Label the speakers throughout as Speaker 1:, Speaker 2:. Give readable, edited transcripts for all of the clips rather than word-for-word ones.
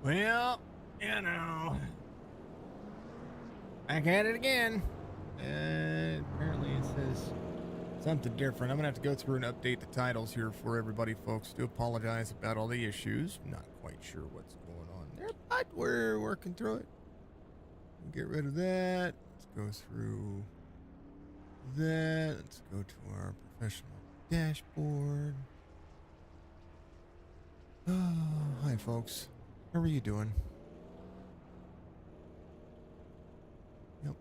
Speaker 1: Well, you know, back at it again. Apparently it says something different. I'm gonna have to go through and update the titles here for everybody, folks. Do apologize about all the issues. Not quite sure what's going on there, but we're working through it. Get rid of that. Let's go through that. Let's go to our professional dashboard. Oh, hi, folks. How are you doing? Yep.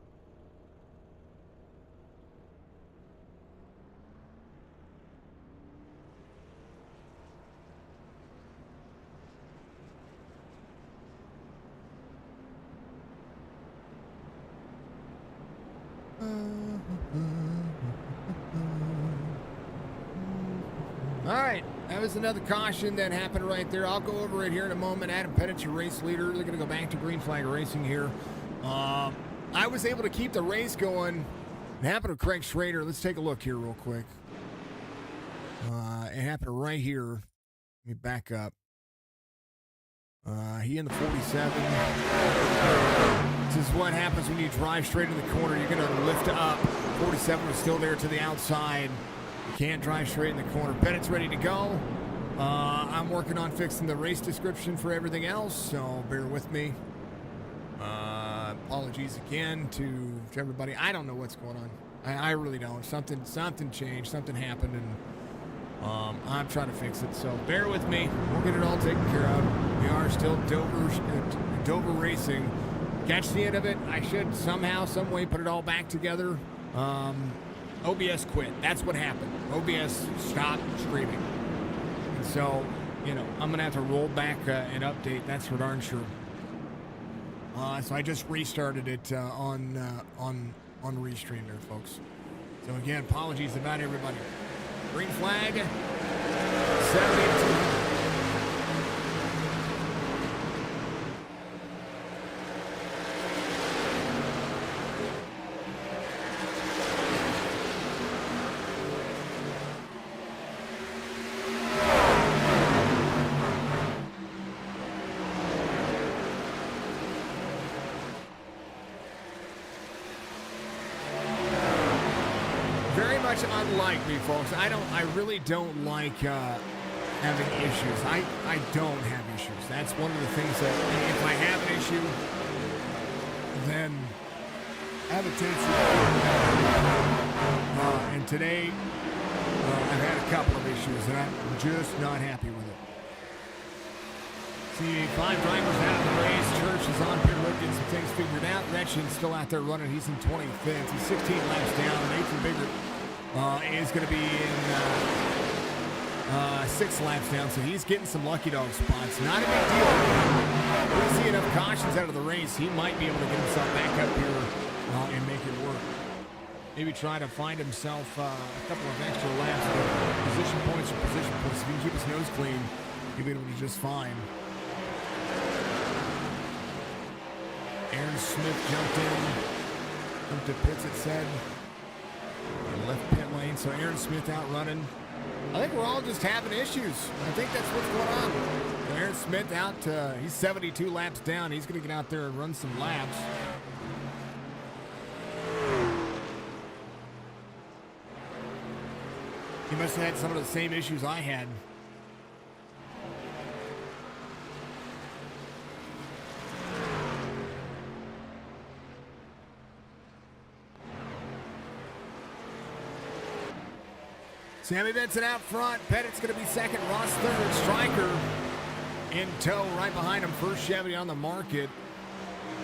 Speaker 1: All right, that was another caution that happened right there. I'll go over it here in a moment. Adam Pettit's your race leader. They're going to go back to Green Flag Racing here. I was able to keep the race going. It happened to Craig Schrader. Let's take a look here real quick. It happened right here. Let me back up. He in the 47. This is what happens when you drive straight in the corner. You're going to lift up. 47 was still there to the outside. You can't drive straight in the corner. Bennett's ready to go. I'm working on fixing the race description for everything else, so bear with me. Apologies again to everybody. I don't know what's going on. I really don't. Something changed. Something happened, and I'm trying to fix it. So bear with me. We'll get it all taken care of. We are still Dover Racing. Catch the end of it. I should somehow, some way put it all back together. OBS quit. That's what happened. OBS stopped streaming. And so, you know, I'm going to have to roll back an update. That's for darn sure. So I just restarted it on Restream there, folks. So again, apologies about everybody. Green flag. 72. Unlike me, folks, I really don't like having issues. I don't have issues. That's one of the things that if I have an issue, then I have a tendency and today I've had a couple of issues and I'm just not happy with it. See, 5 drivers out of the race. Church is on pit road getting some things figured out. Retchin's still out there running. He's in 25th. He's 16 laps down. Nathan Bigger is going to be in 6 laps down, so he's getting some lucky dog spots. Not a big deal. If we see enough cautions out of the race, he might be able to get himself back up here and make it work. Maybe try to find himself a couple of extra laps of position points or position points. If he can keep his nose clean, he'll be able to do just fine. Aaron Smith jumped to pits, it said. Left pit lane, so Aaron Smith out running. I think we're all just having issues. I think that's what's going on. Aaron Smith out, he's 72 laps down. He's going to get out there and run some laps. He must have had some of the same issues I had. Sammy Benson out front. Pettit's going to be second. Ross third. Stryker in tow right behind him. First Chevy on the market.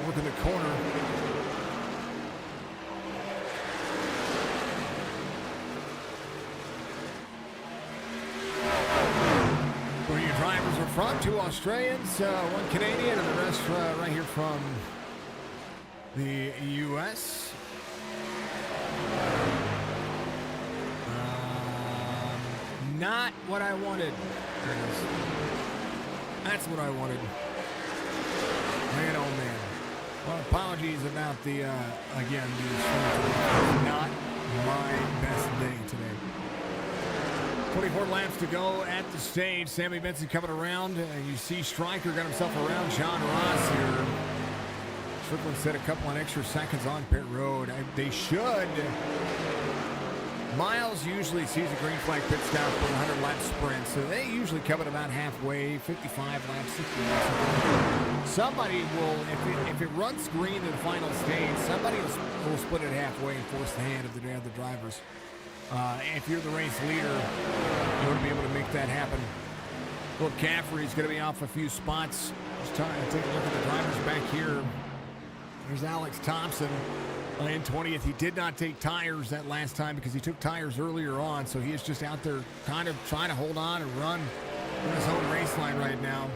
Speaker 1: Working the corner. Where your drivers are from. 2 Australians, 1 Canadian, and the rest right here from the U.S. Not what I wanted. There it is. That's what I wanted. Man, oh man. Well, apologies about the, again, not my best day today. 24 laps to go at the stage. Sammy Benson coming around. You see Stryker got himself around John Ross here. Strickland set a couple of extra seconds on pit road. They should. Miles usually sees a green flag pit stop for a 100-lap sprint, so they usually come at about halfway, 55 laps, 60 laps. Somebody will, if it runs green to the final stage, somebody will split it halfway and force the hand of the other drivers. If you're the race leader, you want to be able to make that happen. Philip Caffrey's going to be off a few spots. Just trying to take a look at the drivers back here. There's Alex Thompson in 20th. He did not take tires that last time because he took tires earlier on, so he is just out there kind of trying to hold on and run his own race line right now.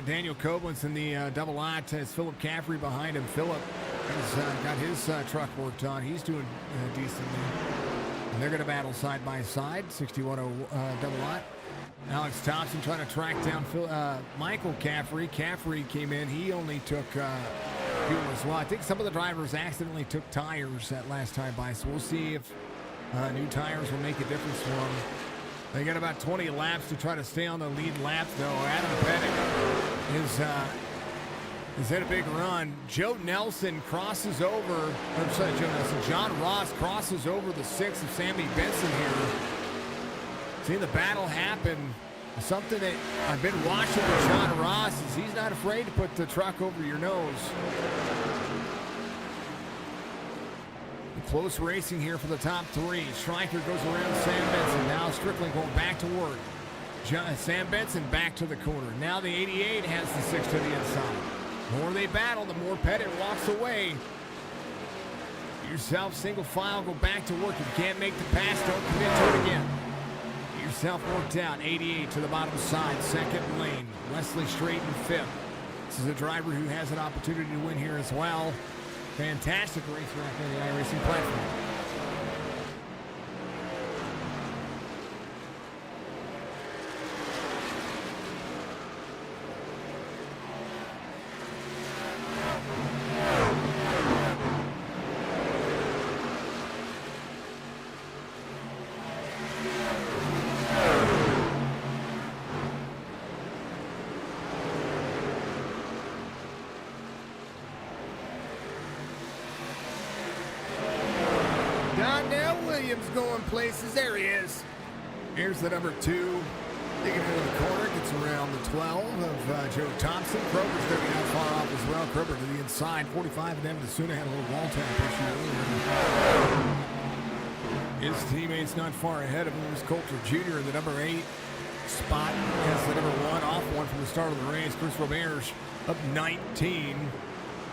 Speaker 1: Daniel Koblenz in the double lot has Philip Caffrey behind him. Philip has got his truck worked on. He's doing decently. And they're going to battle side by side. 61-0 double lot. Alex Thompson trying to track down Michael Caffrey. Caffrey came in. He only took fuel as well. I think some of the drivers accidentally took tires that last time by, so we'll see if new tires will make a difference for them. They got about 20 laps to try to stay on the lead lap, though. Adam Pettit is had a big run. Joe Nelson crosses over, John Ross crosses over the 6 of Sammy Benson here. Seeing the battle happen. Something that I've been watching with John Ross is he's not afraid to put the truck over your nose. Close racing here for the top 3. Stryker goes around Sam Benson. Now Strickland going back to work. Sam Benson back to the corner. Now the 88 has the 6 to the inside. The more they battle, the more Pettit walks away. Yourself single file, go back to work. If you can't make the pass, don't commit to it again. Yourself worked out. 88 to the bottom side, second lane. Wesley Straight in 5th. This is a driver who has an opportunity to win here as well. Fantastic racetrack on the Iracing platform. Going places. There he is. Here's the number 2. Digging into the corner. Gets around the 12 of Joe Thompson. Kroger's going to be not far off as well. Kroger to the inside. 45 of them. Dasuna had a little wall tap issue earlier. His teammates not far ahead of him. It was Coulter Jr. in the number 8 spot. Has the number 1 off one from the start of the race. Chris Roberge up 19.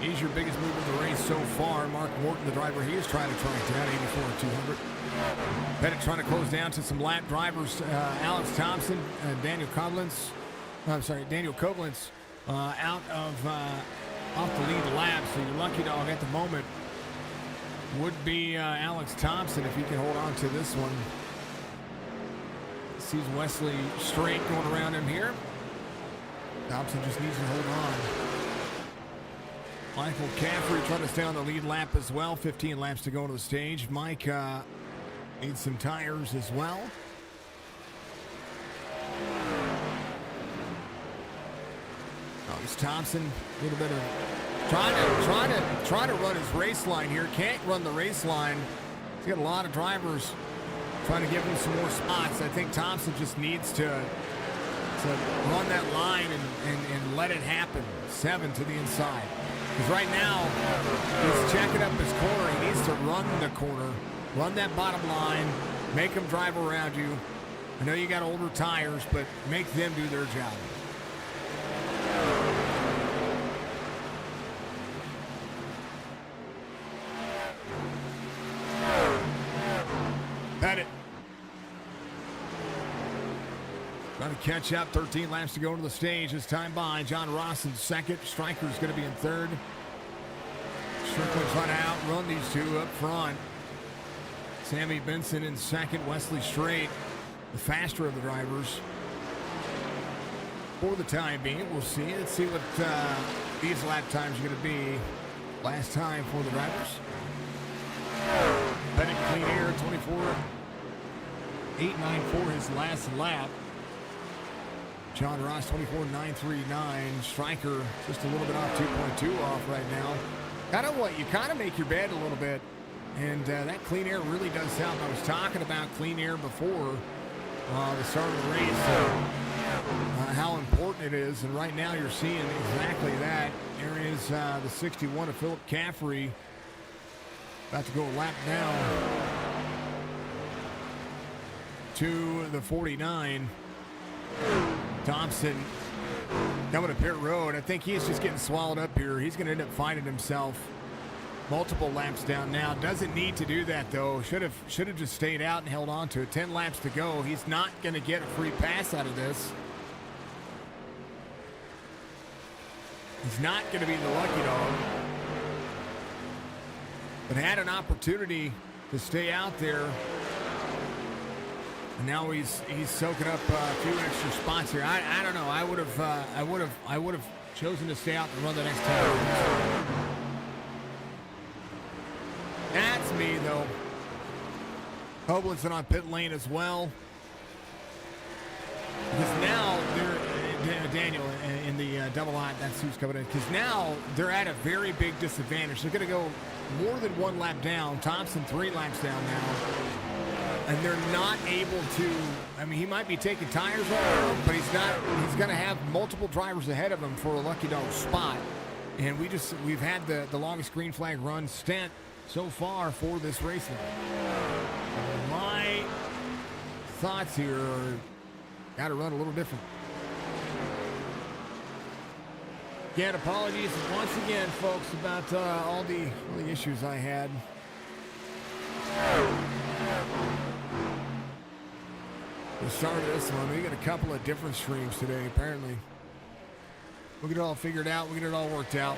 Speaker 1: He's your biggest move of the race so far. Mark Morton, the driver, he is trying to track down 84-200. Pettit trying to close down to some lap drivers. Alex Thompson, Daniel Koblenz out of off the lead lap. So your lucky dog at the moment would be Alex Thompson if he can hold on to this one. Sees Wesley Straight going around him here. Thompson just needs to hold on. Michael Caffrey trying to stay on the lead lap as well. 15 laps to go to the stage. Mike needs some tires as well. Alex Thompson, a little bit of trying to run his race line here. Can't run the race line. He's got a lot of drivers trying to give him some more spots. I think Thompson just needs to run that line and let it happen. 7 to the inside. Because right now, he's checking up his corner. He needs to run the corner, run that bottom line, make them drive around you. I know you got older tires, but make them do their job. Pettit. Trying to catch up. 13 laps to go to the stage. This time by John Ross in 2nd. Stryker's going to be in 3rd. Strickland trying to outrun these two up front. Sammy Benson in 2nd. Wesley Straight, the faster of the drivers. For the time being, we'll see. Let's see what these lap times are going to be. Last time for the drivers. Pettit clean air, 24. 8.94 his last lap. John Ross, 24.939. Striker just a little bit off, 2.2 off right now. Kind of what? You kind of make your bed a little bit. And that clean air really does help. I was talking about clean air before the start of the race, how important it is. And right now you're seeing exactly that. There is the 61 of Philip Caffrey about to go a lap down to the 49. Thompson coming to pit road. I think he's just getting swallowed up here. He's going to end up finding himself multiple laps down now. Doesn't need to do that, though. Should have just stayed out and held on to it. 10 laps to go. He's not going to get a free pass out of this. He's not going to be the lucky dog. But had an opportunity to stay out there. And now he's soaking up a few extra spots here. I don't know. I would have chosen to stay out and run the next 10 laps. That's me, though. Hoblinson on pit lane as well. Because now they're Daniel in the double line. That's who's coming in. Because now they're at a very big disadvantage. They're going to go more than one lap down. Thompson 3 laps down now. And they're not able to. I mean, he might be taking tires off, but he's not. He's going to have multiple drivers ahead of him for a lucky dog spot. And we've had the longest green flag run stint so far for this race. My thoughts here are got to run a little different. Again, apologies once again, folks, about all the issues I had. The start of this one, we got a couple of different streams today, apparently. We'll get it all figured out. We'll get it all worked out.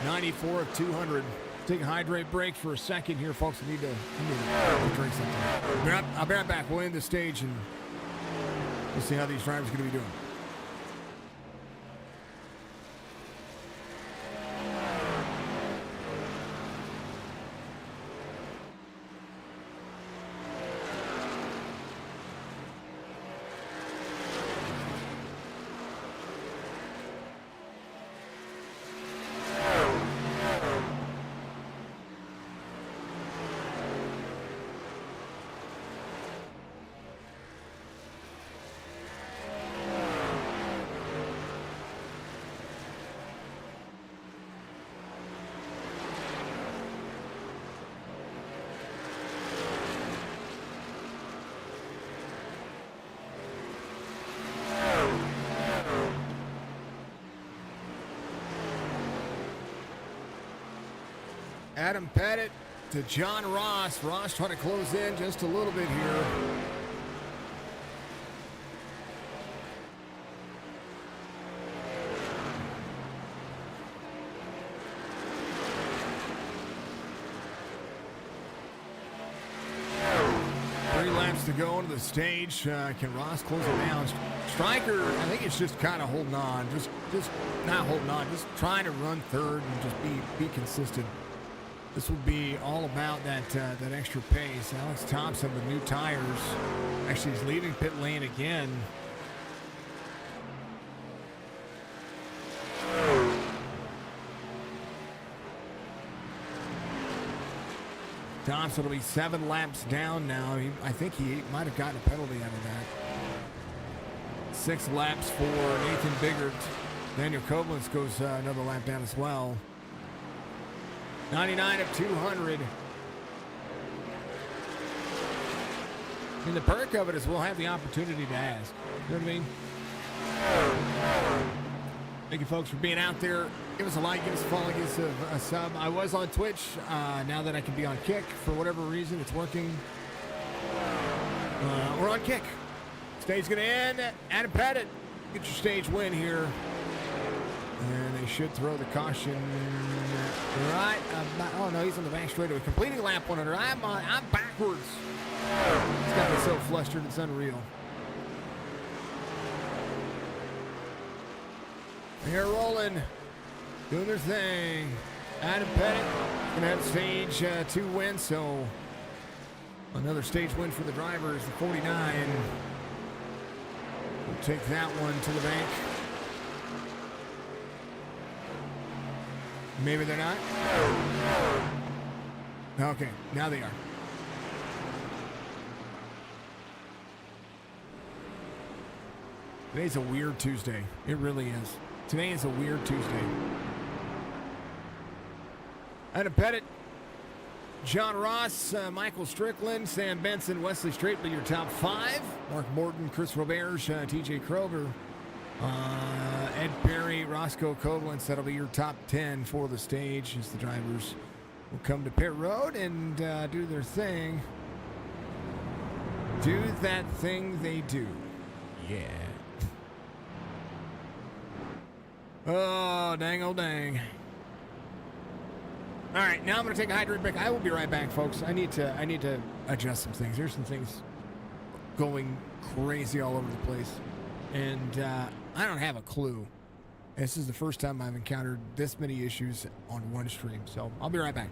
Speaker 1: .94 of 200. Take a hydrate break for a second here, folks. I need to drink something. I'll be right back. We'll end the stage and we'll see how these drivers are going to be doing. Adam Pettit to John Ross. Ross trying to close in just a little bit here. To go into the stage. Can Ross close it down? Striker, I think it's just kind of holding on. Just not holding on. Just trying to run third and just be consistent. This will be all about that extra pace. Alex Thompson with new tires. Actually, he's leaving pit lane again. Thompson will be 7 laps down now. I think he might have gotten a penalty out of that. 6 laps for Nathan Biggert. Daniel Koblenz goes another lap down as well. 99 of 200. And the perk of it is we'll have the opportunity to ask. You know what I mean? Thank you, folks, for being out there. Give us a like, give us a follow, give us a sub. I was on Twitch. Now that I can be on Kick, for whatever reason, it's working. We're on Kick. Stage going to end. Adam Pettit, get your stage win here. And they should throw the caution right. Oh, no, he's on the back straightaway. Completing lap 100. I'm backwards. It's got me so flustered, it's unreal. They're rolling. Doing their thing. Adam Pettit going to have stage 2 win, so another stage win for the drivers. The 49 will take that one to the bank. Maybe they're not. Okay, now they are. Today's a weird Tuesday. It really is. Today is a weird Tuesday. Adam Pettit, John Ross, Michael Strickland, Sam Benson, Wesley Strait be your top 5. Mark Morton, Chris Roberge, TJ Kroger, Ed Perry, Roscoe Koblenz. That'll be your top 10 for the stage as the drivers will come to pit road and do their thing. Do that thing they do. Yeah. Oh, dang, oh, dang. All right, now I'm going to take a hydrate break. I will be right back, folks. I need to adjust some things. There's some things going crazy all over the place, and I don't have a clue. This is the first time I've encountered this many issues on one stream, so I'll be right back.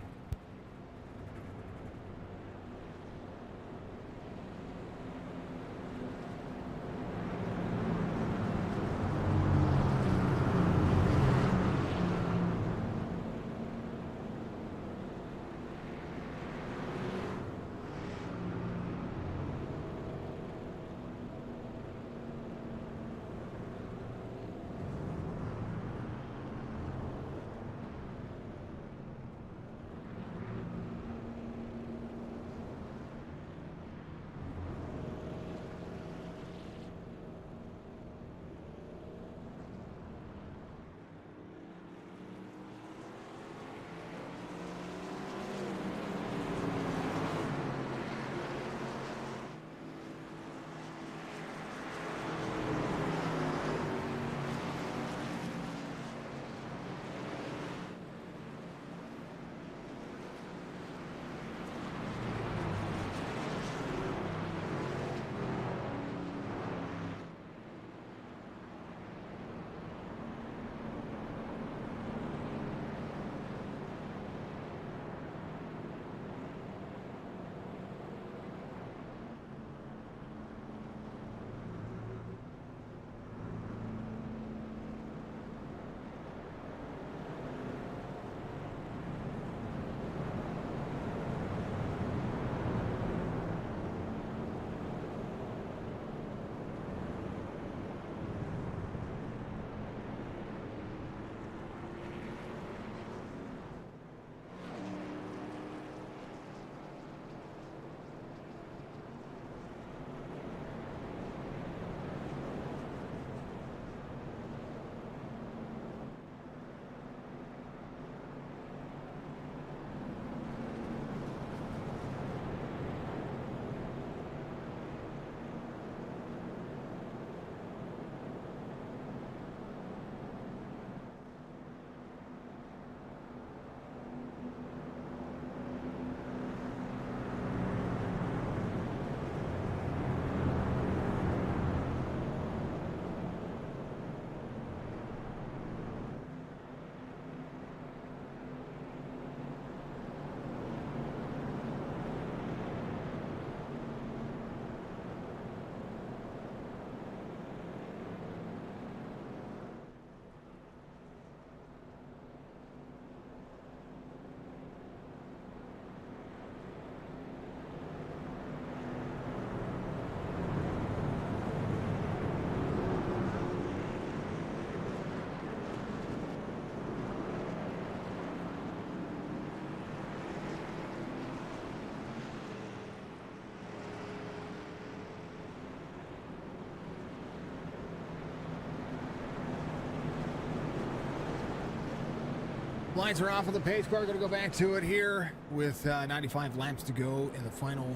Speaker 1: Lights are off on the pace car. Going to go back to it here with 95 laps to go in the final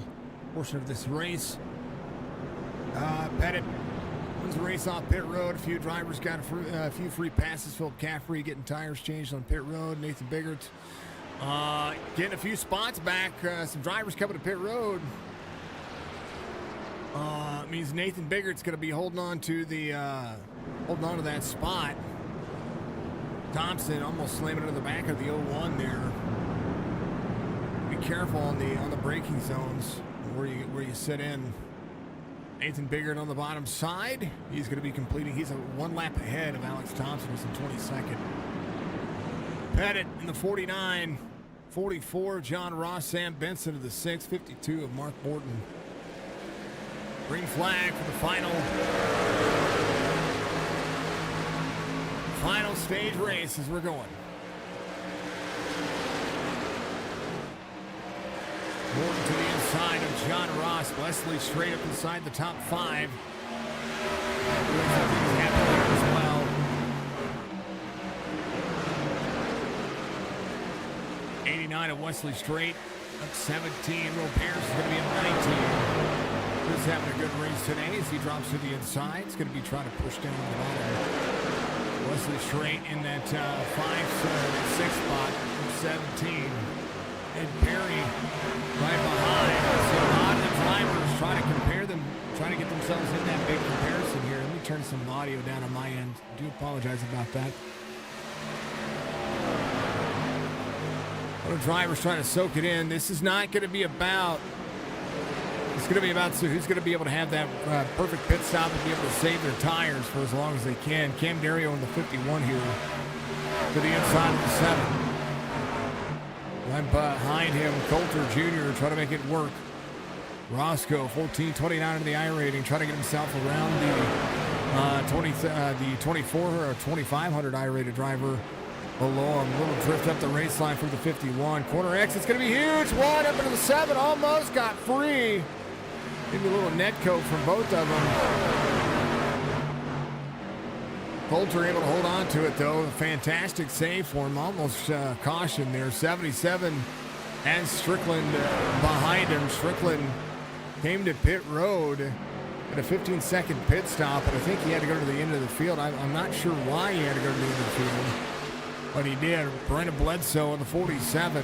Speaker 1: portion of this race. Pettit wins the race off pit road. A few drivers got a few free passes. Philip Caffrey getting tires changed on pit road. Nathan Biggert getting a few spots back. Some drivers coming to pit road. Means Nathan Biggert's going to be holding on to that spot. Thompson almost slamming into the back of the 01 there. Be careful on the braking zones where you sit in. Nathan Biggert on the bottom side. He's going to be completing. He's one lap ahead of Alex Thompson, who's in 22nd. Pettit in the 49. 44, John Ross, Sam Benson to the 6. 52 of Mark Morton. Green flag for the final stage race as we're going. Morton to the inside of John Ross. Wesley straight up inside the top 5. Things happen there as well. 89 of Wesley Straight. Up 17. Will Pierce is going to be at 19. He's having a good race today as he drops to the inside. He's going to be trying to push down the bottom. Wesley Straight in that 5-6 spot. 17. And Perry right behind. So a lot of the drivers trying to get themselves in that big comparison here. Let me turn some audio down on my end. I do apologize about that. A lot of drivers trying to soak it in. This is not going to be about. It's going to be about who's going to be able to have that perfect pit stop and be able to save their tires for as long as they can. Cam Dario in the 51 here to the inside of the 7. Right behind him, Coulter Jr. trying to make it work. Roscoe, 14-29 in the I rating, trying to get himself around the 24 or 2500 I rated driver below him. A little drift up the race line from the 51. Corner X, it's going to be huge. One up into the 7, almost got free. Maybe a little net coat from both of them. Coulter able to hold on to it, though. A fantastic save for him. Almost caution there. 77 and Strickland behind him. Strickland came to pit road at a 15-second pit stop, and I think he had to go to the end of the field. I'm not sure why he had to go to the end of the field, but he did. Brandon Bledsoe on the 47.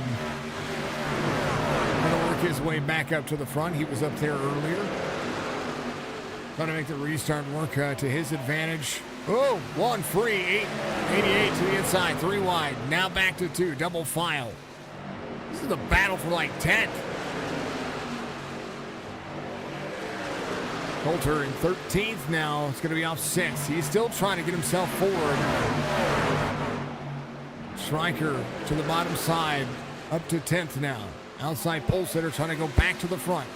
Speaker 1: Going to work his way back up to the front. He was up there earlier. Trying to make the restart work to his advantage. Oh, one free, 88 to the inside, 3 wide. Now back to 2, double file. This is a battle for like 10th. Coulter in 13th now. It's going to be off 6. He's still trying to get himself forward. Stryker to the bottom side, up to 10th now. Outside pole sitter trying to go back to the front.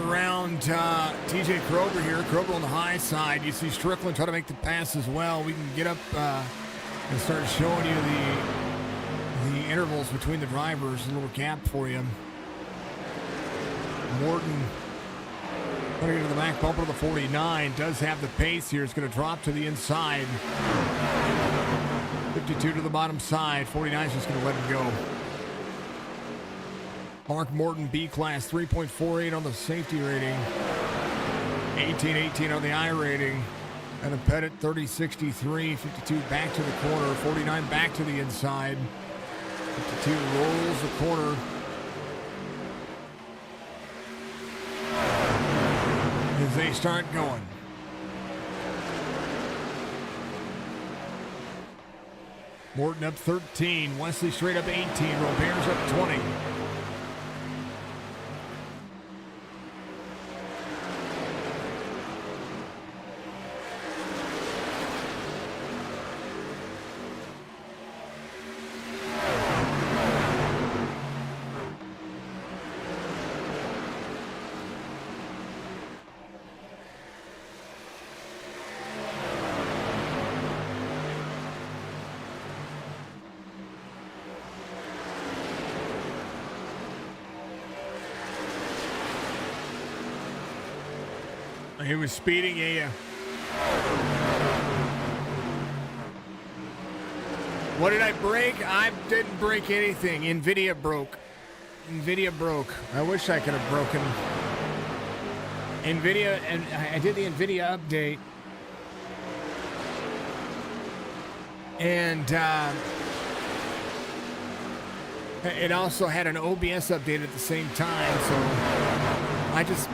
Speaker 1: Around TJ Krober here. Krober on the high side. You see Strickland try to make the pass as well. We can get up and start showing you the intervals between the drivers. A little gap for you. Morton trying to get to the back bumper of the 49. Does have the pace here. It's going to drop to the inside. 52 to the bottom side. 49 is just going to let him go. Mark Morton, B-Class, 3.48 on the safety rating. 18-18 on the I rating. And a Pettit, 30-63. 52 back to the corner. 49 back to the inside. 52 rolls the corner. As they start going. Morton up 13. Wesley straight up 18. Robert's up 20. He was speeding, yeah. What did I break? I didn't break anything. NVIDIA broke. I wish I could have broken NVIDIA, and I did the NVIDIA update. And it also had an OBS update at the same time, so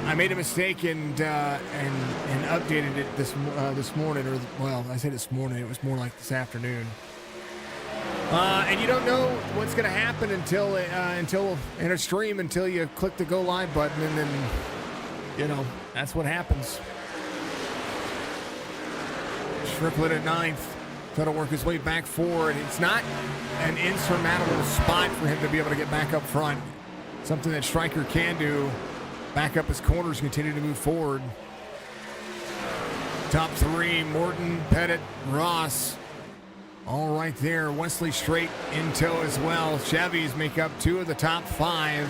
Speaker 1: I made a mistake and updated it this morning, or well, I said this morning. It was more like this afternoon. And you don't know what's going to happen until in a stream, until you click the go live button, and then that's what happens. Triplet at ninth. Trying to work his way back forward. It's not an insurmountable spot for him to be able to get back up front. Something that Stryker can do. Back up his corners, continue to move forward. Top three, Morton, Pettit, Ross. All right there. Wesley straight in tow as well. Chevys make up 2 of the top 5.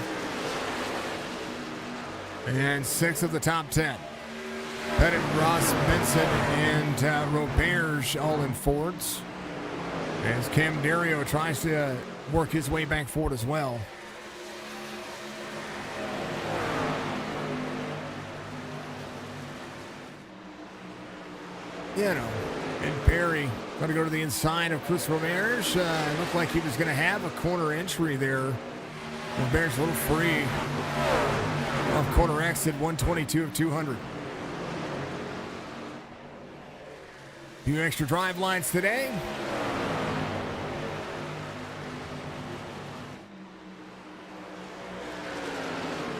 Speaker 1: And 6 of the top 10. Pettit, Ross, Benson, and Roberge all in Fords. As Cam Dario tries to work his way back forward as well. And Barry going to go to the inside of Chris Roberge. Looked like he was going to have a corner entry there. Roberge a little free. Off corner exit, 122 of 200. Few extra drive lines today.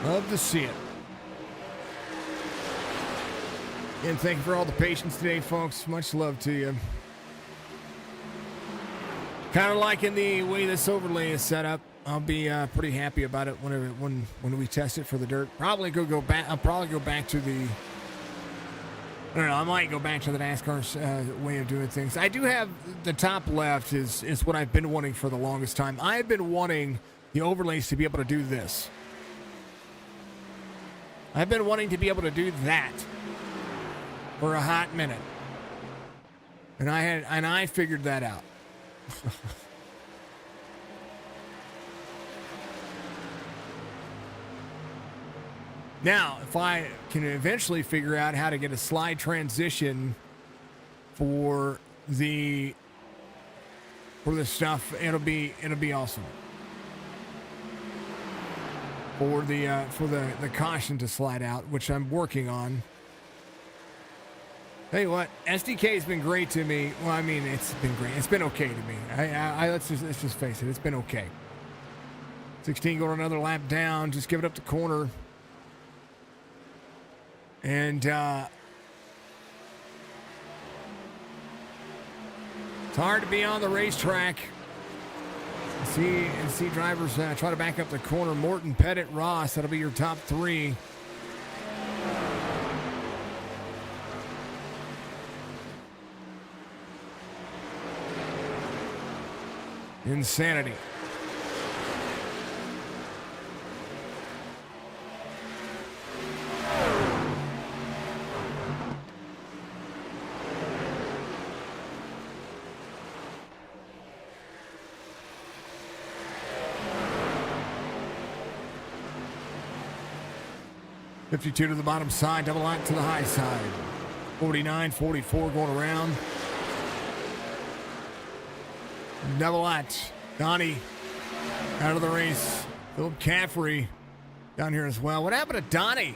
Speaker 1: Love to see it. And thank you for all the patience today, folks. Much love to you. Kind of liking the way this overlay is set up. I'll be pretty happy about it when we test it for the dirt. Probably go back. I'll probably go back to the. I don't know. I might go back to the NASCAR's way of doing things. I do have the top left is what I've been wanting for the longest time. I've been wanting the overlays to be able to do this. I've been wanting to be able to do that for a hot minute, and I figured that out. Now, if I can eventually figure out how to get a slide transition for the stuff, it'll be awesome. For the caution to slide out, which I'm working on. Tell you what, SDK has been great to me. Well, I mean, it's been great. It's been okay to me. Let's just face it. It's been okay. 16 going another lap down. Just give it up the corner. And it's hard to be on the racetrack. See drivers try to back up the corner. Morton, Pettit, Ross. That'll be your top 3. Insanity. $52 to the bottom side, double line to the high side. 49, 44 going around. Double latch. Donnie out of the race. Philip Caffrey down here as well. What happened to Donnie?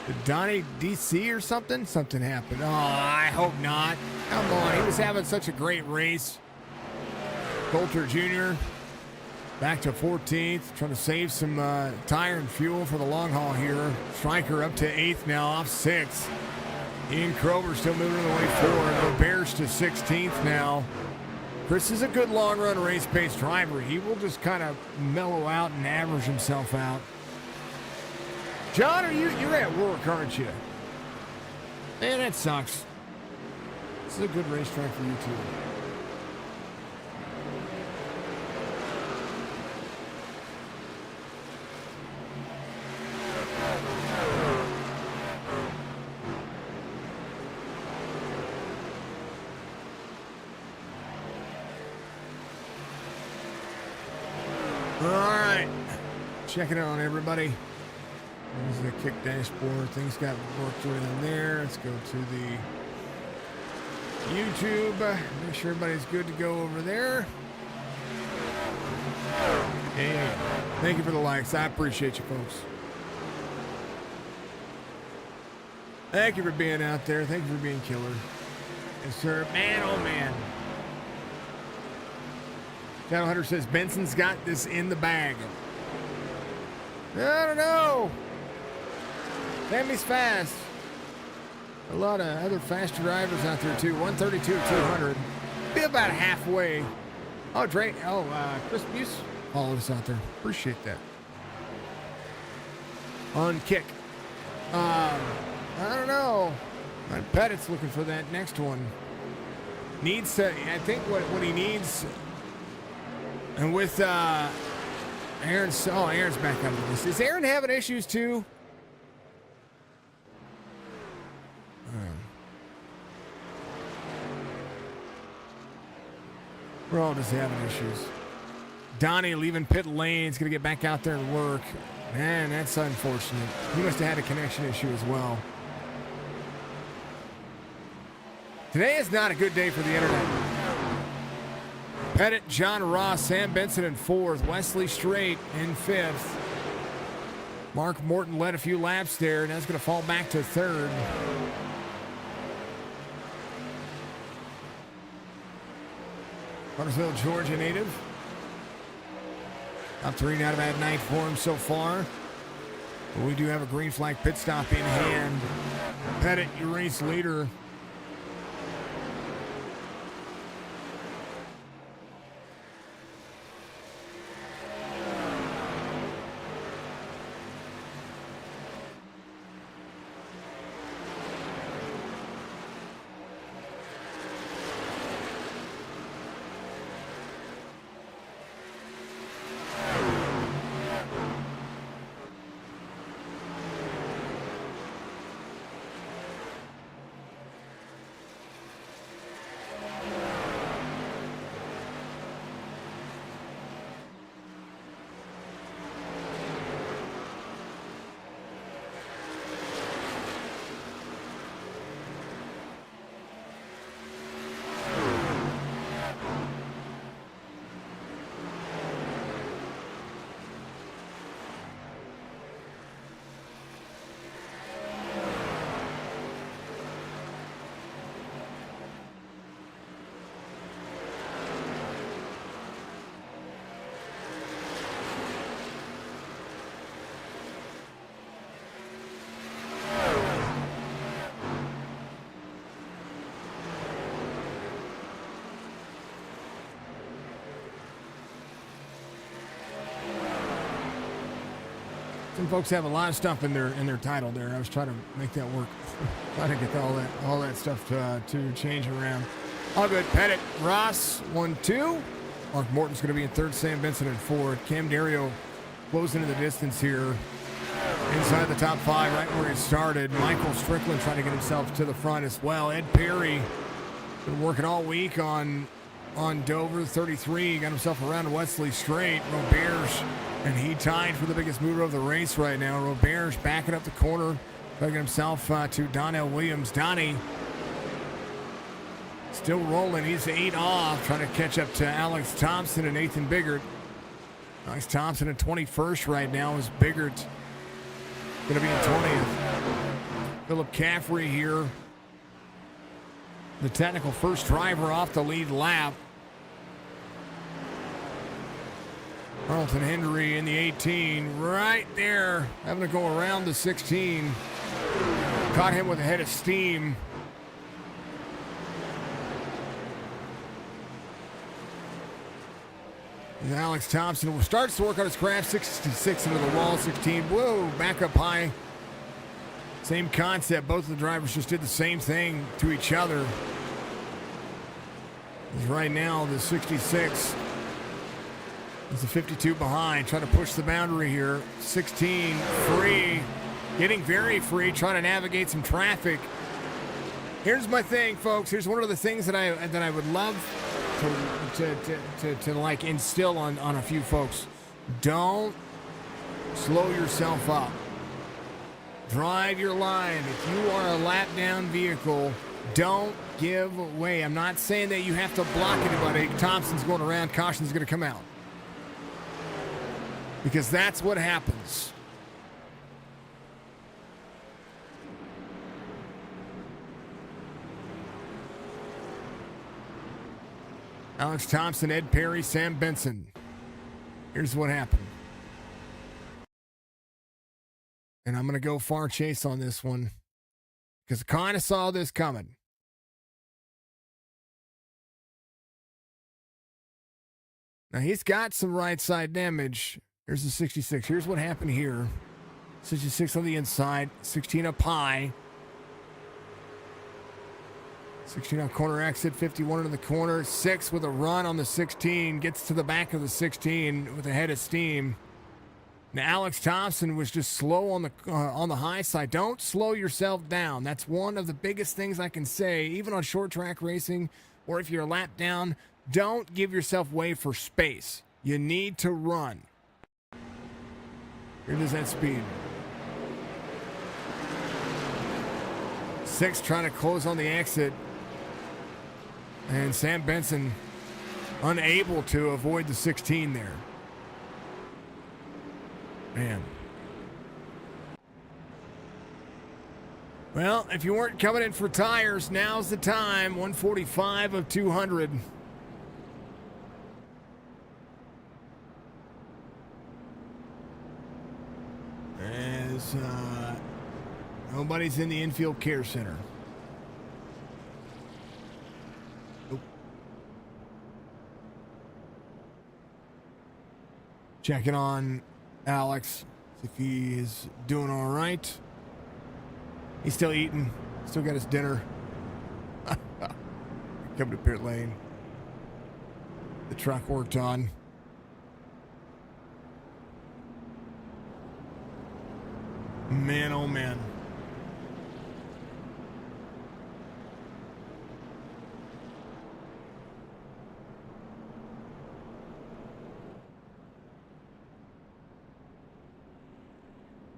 Speaker 1: Did Donnie DC or something? Something happened. Oh, I hope not. Come on. He was having such a great race. Coulter Jr. back to 14th. Trying to save some tire and fuel for the long haul here. Stryker up to 8th now, off 6th. Ian Kroger still moving the way forward. Roberge to 16th now. Chris is a good long-run race-pace driver. He will just kind of mellow out and average himself out. John, you're at work, aren't you? Man, that sucks. This is a good racetrack for you, too. right. Checking it on everybody. There's the kick dashboard. Things got worked in there. Let's go to the YouTube. Make sure everybody's good to go over there. Hey, thank you for the likes. I appreciate you, folks. Thank you for being out there. Thank you for being killer. Yes, sir. Man, oh, man. Channel Hunter says Benson's got this in the bag. I don't know. Sammy's fast. A lot of other faster drivers out there, too. 132, 200. Be about halfway. Oh, Drake. Oh, Chris Buse followed us out there. Appreciate that. On kick. I don't know. Pettit's looking for that next one. Needs to, I think what he needs, and with Aaron's back on the list. Is Aaron having issues too? We're all just having issues. Donnie leaving pit lane. He's going to get back out there and work. Man, that's unfortunate. He must have had a connection issue as well. Today is not a good day for the internet. Pettit, John Ross, Sam Benson in 4th. Wesley Strait in 5th. Mark Morton led a few laps there, and that's going to fall back to 3rd. Cartersville, Georgia native. Top 3 not a bad night for him so far. But we do have a green flag pit stop in hand. Pettit, your race leader. Some folks have a lot of stuff in their title there. I was trying to make that work. Trying to get all that stuff to change around. All good. Pettit, Ross, 1-2. Mark Morton's going to be in 3rd. Sam Benson in 4th. Cam Dario closing into the distance here. Inside the top 5, right where he started. Michael Strickland trying to get himself to the front as well. Ed Perry been working all week on Dover, 33. Got himself around Wesley Strait. Roberge. And he tied for the biggest mover of the race right now. Roberge backing up the corner, taking himself to Donnell Williams. Donnie still rolling. He's 8 off, trying to catch up to Alex Thompson and Nathan Biggert. Alex Thompson in 21st right now is Biggert going to be in 20th. Philip Caffrey here, the technical first driver off the lead lap. Carlton Hendry in the 18, right there, having to go around the 16. Caught him with a head of steam. And Alex Thompson starts to work on his craft, 66 into the wall, 16, whoa, back up high. Same concept, both of the drivers just did the same thing to each other. Right now, the 66 is the 52 behind, trying to push the boundary here. 16 free, getting very free, trying to navigate some traffic. Here's my thing, folks. Here's one of the things that I would love to like instill on a few folks. Don't slow yourself up. Drive your line. If you are a lap down vehicle, don't give way. I'm not saying that you have to block anybody. Thompson's going around. Caution's going to come out. Because that's what happens. Alex Thompson, Ed Perry, Sam Benson. Here's what happened. And I'm going to go far chase on this one because I kind of saw this coming. Now, he's got some right side damage. Here's the 66. Here's what happened here. 66 on the inside, 16 up high. 16 on corner exit, 51 in the corner. 6 with a run on the 16. Gets to the back of the 16 with a head of steam. Now, Alex Thompson was just slow on the high side. Don't slow yourself down. That's one of the biggest things I can say, even on short track racing, or if you're a lap down, don't give yourself way for space. You need to run. Here does that speed. 6 trying to close on the exit. And Sam Benson unable to avoid the 16 there. Man. Well, if you weren't coming in for tires, now's the time. 145 of 200. As nobody's in the infield care center. Nope. Checking on Alex, see if he is doing all right. He's still eating. Still got his dinner. Coming to pit lane. The truck worked on. Man, oh man.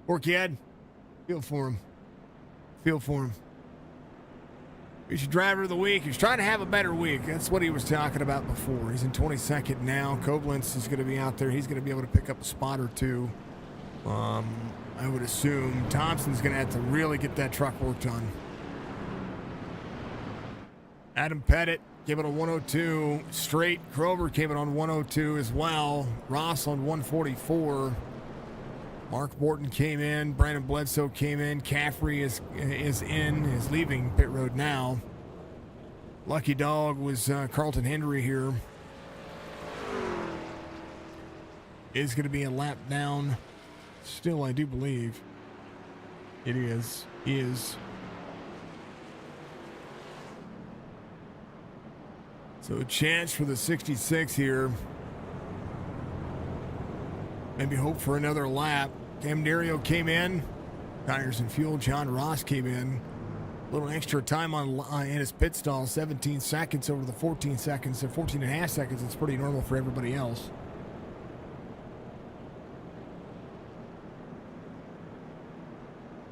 Speaker 1: Poor kid. Feel for him. Feel for him. He's your driver of the week. He's trying to have a better week. That's what he was talking about before. He's in 22nd now. Koblenz is going to be out there. He's going to be able to pick up a spot or two. I would assume Thompson's going to have to really get that truck worked on. Adam Pettit gave it a 102 straight. Krover came in on 102 as well. Ross on 144. Mark Morton came in. Brandon Bledsoe came in. Caffrey is leaving pit road now. Lucky dog was Carlton Henry here. Is going to be a lap down. Still, I do believe it is. He is. So a chance for the 66 here. Maybe hope for another lap. Cam Dario came in. Tires and fuel. John Ross came in. A little extra time in his pit stall. 17 seconds over the 14 seconds. So 14 and a half seconds. It's pretty normal for everybody else.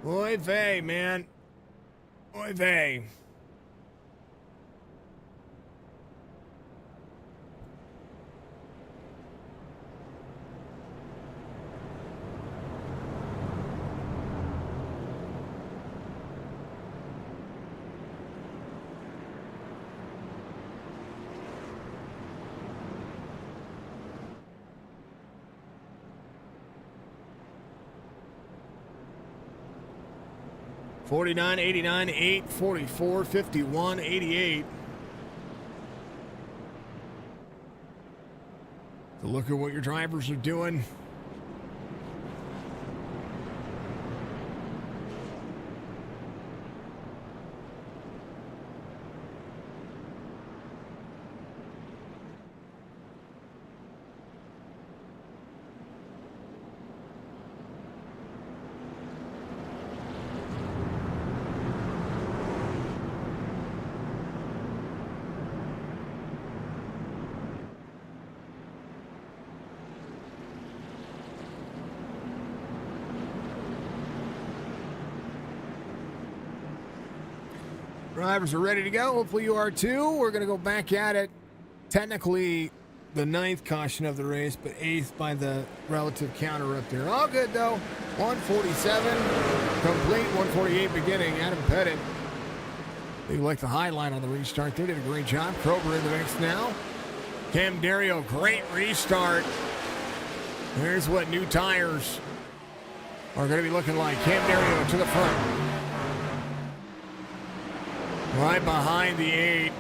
Speaker 1: Oy vey, man. Oy vey. $49, $89, $8, $44, $51, $88. So look at what your drivers are doing. Drivers are ready to go. Hopefully you are too. We're going to go back at it. Technically, the 9th caution of the race, but 8th by the relative counter up there. All good, though. 147 complete, 148 beginning. Adam Pettit. They like the high line on the restart. They did a great job. Krober in the mix now. Cam Dario, great restart. Here's what new tires are going to be looking like. Cam Dario to the front. Right behind the 8.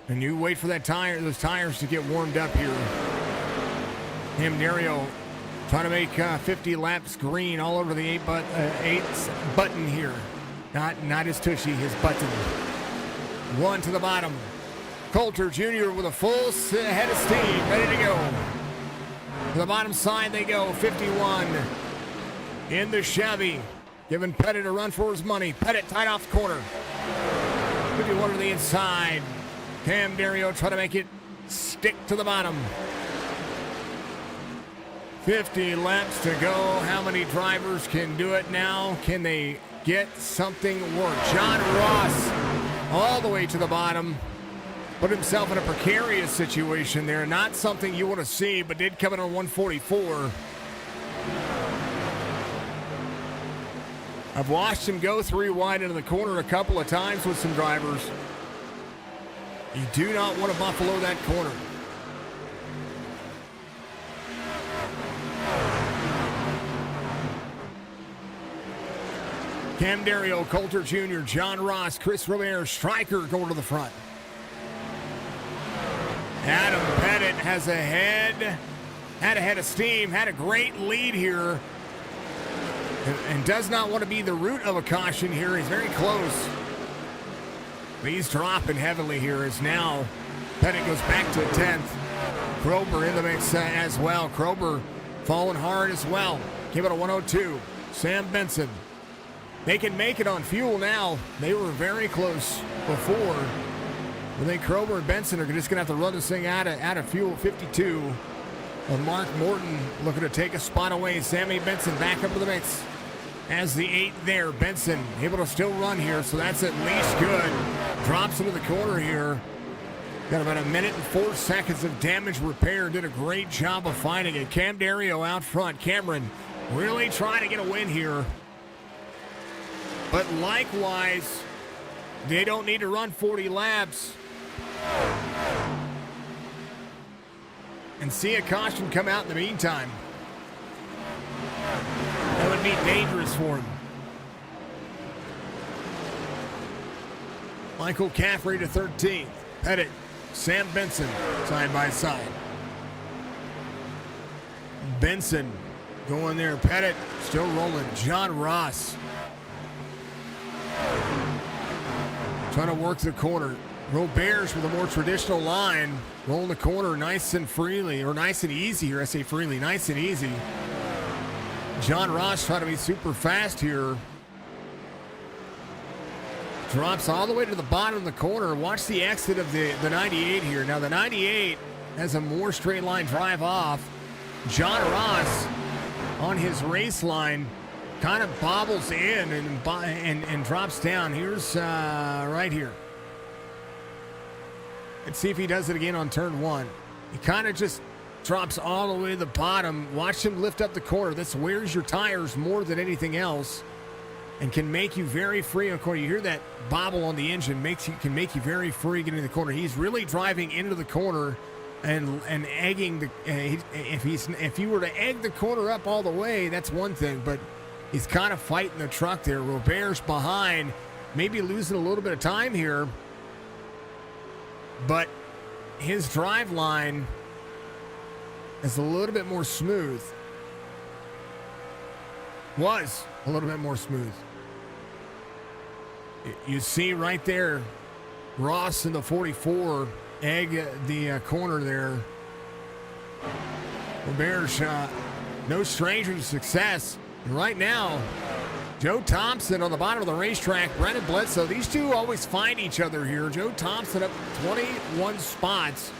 Speaker 1: And you wait for that those tires to get warmed up here. Cam Dario trying to make 50 laps green all over the 8's button here. Not his tushy, his button. 1 to the bottom. Coulter Jr. with a full head of steam, ready to go. To the bottom side they go, 51 in the Chevy. Giving Pettit a run for his money. Pettit tight off the corner. 51 to the inside. Cam Dario trying to make it stick to the bottom. 50 laps to go. How many drivers can do it now? Can they get something work? John Ross all the way to the bottom. Put himself in a precarious situation there. Not something you want to see, but did come in on 144. I've watched him go 3 wide into the corner a couple of times with some drivers. You do not want to buffalo that corner. Cam Dario, Coulter Jr., John Ross, Chris Robert, Stryker going to the front. Adam Pettit has a head of steam, had a great lead here. And does not want to be the root of a caution here. He's very close. But he's dropping heavily here as now Pettit goes back to 10th. Krober in the mix as well. Krober falling hard as well. Give it a 102. Sam Benson. They can make it on fuel now. They were very close before. I think Krober and Benson are just going to have to run this thing out of fuel. 52. Mark Morton looking to take a spot away. Sammy Benson back up to the mix. As the 8 there, Benson able to still run here, so that's at least good. Drops into the corner here. Got about 1 minute and 4 seconds of damage repair. Did a great job of finding it. Cam Dario out front. Cameron really trying to get a win here. But likewise, they don't need to run 40 laps and see a caution come out in the meantime. That would be dangerous for him. Michael Caffrey to 13th. Pettit, Sam Benson, side by side. Benson going there. Pettit still rolling. John Ross trying to work the corner. Roberts with a more traditional line. Rolling the corner nice and freely, or nice and easy here. I say freely, nice and easy. John Ross trying to be super fast here. Drops all the way to the bottom of the corner. Watch the exit of the 98 here. Now the 98 has a more straight line drive off. John Ross on his race line kind of bobbles in and drops down. Here's right here. Let's see if he does it again on turn 1. He kind of just drops all the way to the bottom. Watch him lift up the corner. This wears your tires more than anything else and can make you very free on the corner. You hear that bobble on the engine, can make you very free getting to the corner. He's really driving into the corner and egging the if you were to egg the corner up all the way, that's one thing, but he's kind of fighting the truck there. Robert's behind, maybe losing a little bit of time here, but his drive line is a little bit more smooth. Was a little bit more smooth. You see right there, Ross in the 44 egg the corner there. Robert's no stranger to success. And right now, Joe Thompson on the bottom of the racetrack, Brendan Bledsoe, these two always find each other here. Joe Thompson up 21 spots.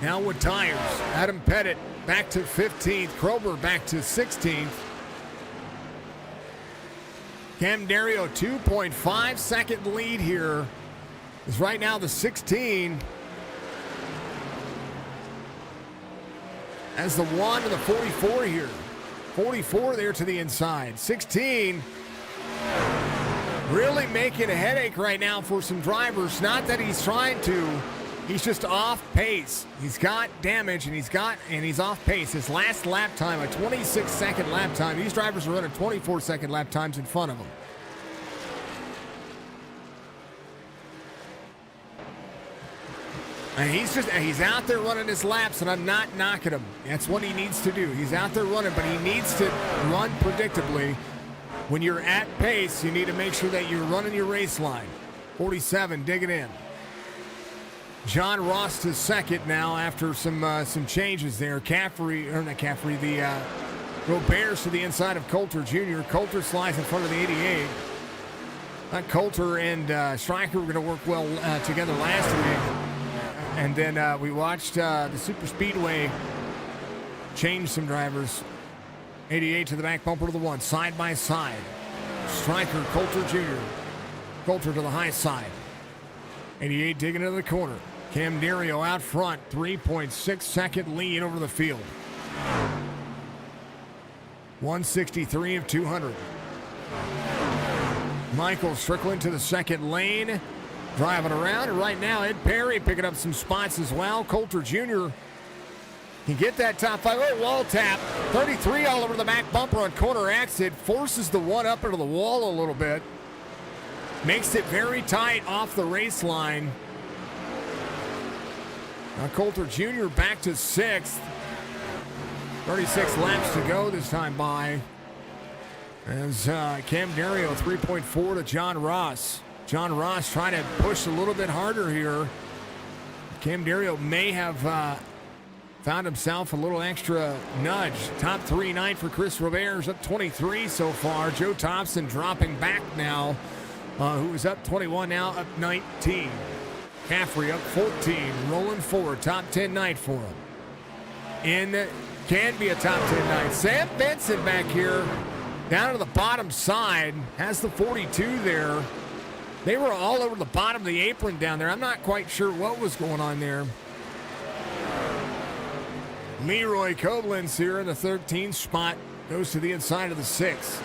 Speaker 1: Now with tires, Adam Pettit back to 15th, Krober back to 16th. Cam Dario, 2.5 second lead here. Is right now the 16. As the 1 and the 44 here. 44 there to the inside. 16 really making a headache right now for some drivers. Not that he's trying to. He's just off pace. He's got damage and he's off pace. His last lap time, a 26-second lap time. These drivers are running 24-second lap times in front of him. And he's out there running his laps, and I'm not knocking him. That's what he needs to do. He's out there running, but he needs to run predictably. When you're at pace, you need to make sure that you're running your race line. 47, digging in. John Ross to second now after some changes there. Roberts to the inside of Coulter Jr. Coulter slides in front of the 88. Coulter and Stryker were going to work well together last week. And then we watched the Super Speedway change some drivers. 88 to the back bumper to the 1, side by side. Stryker, Coulter Jr. Coulter to the high side. 88 digging into the corner. Cam Dario out front, 3.6 second lead over the field. 163 of 200. Michael Strickland to the second lane. Driving around, and right now Ed Perry picking up some spots as well. Coulter Jr. can get that top 5. Oh, wall tap. 33 all over the back bumper on corner exit. Forces the 1 up into the wall a little bit. Makes it very tight off the race line. Now Coulter Jr. back to 6th. 36 laps to go this time by. As Cam Dario 3.4 to John Ross. John Ross trying to push a little bit harder here. Cam Dario may have found himself a little extra nudge. Top 3 night for Chris Roberts, up 23 so far. Joe Thompson dropping back now, who is up 21 now, up 19. Caffrey up 14, rolling forward. Top 10 night for him. Can be a top 10 night. Sam Benson back here, down to the bottom side, has the 42 there. They were all over the bottom of the apron down there. I'm not quite sure what was going on there. Leroy Koblenz here in the 13th spot. Goes to the inside of the 6th.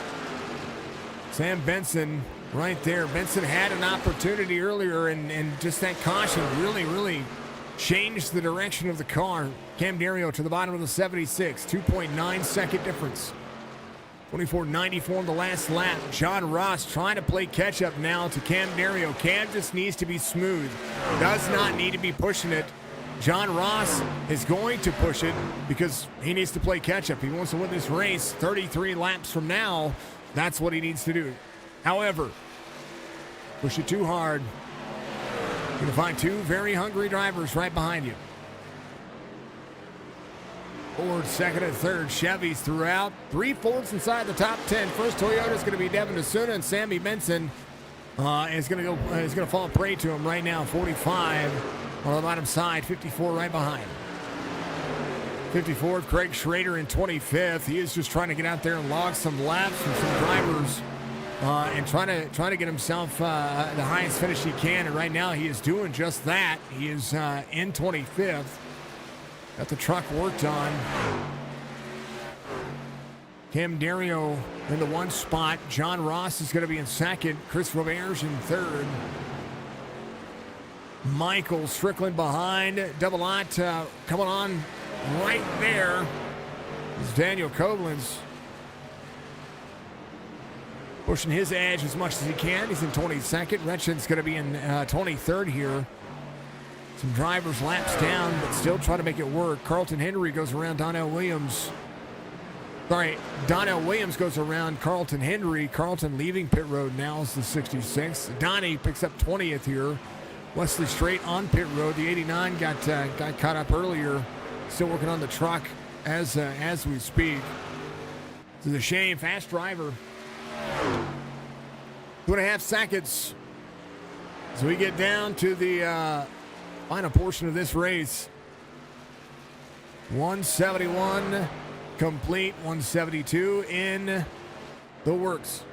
Speaker 1: Sam Benson right there. Benson had an opportunity earlier, and just that caution really changed the direction of the car. Cam Dario to the bottom of the 76. 2.9 second difference. 24.94 on the last lap. John Ross trying to play catch-up now to Cam Dario. Cam just needs to be smooth. Does not need to be pushing it. John Ross is going to push it because he needs to play catch-up. He wants to win this race 33 laps from now. That's what he needs to do. However, push it too hard. You're going to find 2 very hungry drivers right behind you. Ford second and third. Chevys throughout. 3 Fords inside the top 10. First Toyota is going to be Devin DeSuna, and Sammy Benson is going to fall prey to him right now. 45 on the bottom side. 54 right behind. 54th, Craig Schrader in 25th. He is just trying to get out there and log some laps from some drivers and trying to get himself the highest finish he can. And right now he is doing just that. He is in 25th. Got the truck worked on. Cam Dario in the 1 spot. John Ross is going to be in 2nd. Chris Roberts in 3rd. Michael Strickland behind. Double Ott coming on right there. Is Daniel Koblenz pushing his edge as much as he can. He's in 22nd. Retchen's going to be in 23rd here. Some drivers laps down, but still trying to make it work. Carlton Henry goes around Donnell Williams. Sorry, Donnell Williams goes around Carlton Henry. Carlton leaving pit road now is the 66. Donnie picks up 20th here. Wesley Strait on pit road. The 89 got caught up earlier. Still working on the truck as we speak. It's a shame. Fast driver. 2.5 seconds. So we get down to the final portion of this race. 171 complete, 172 in the works.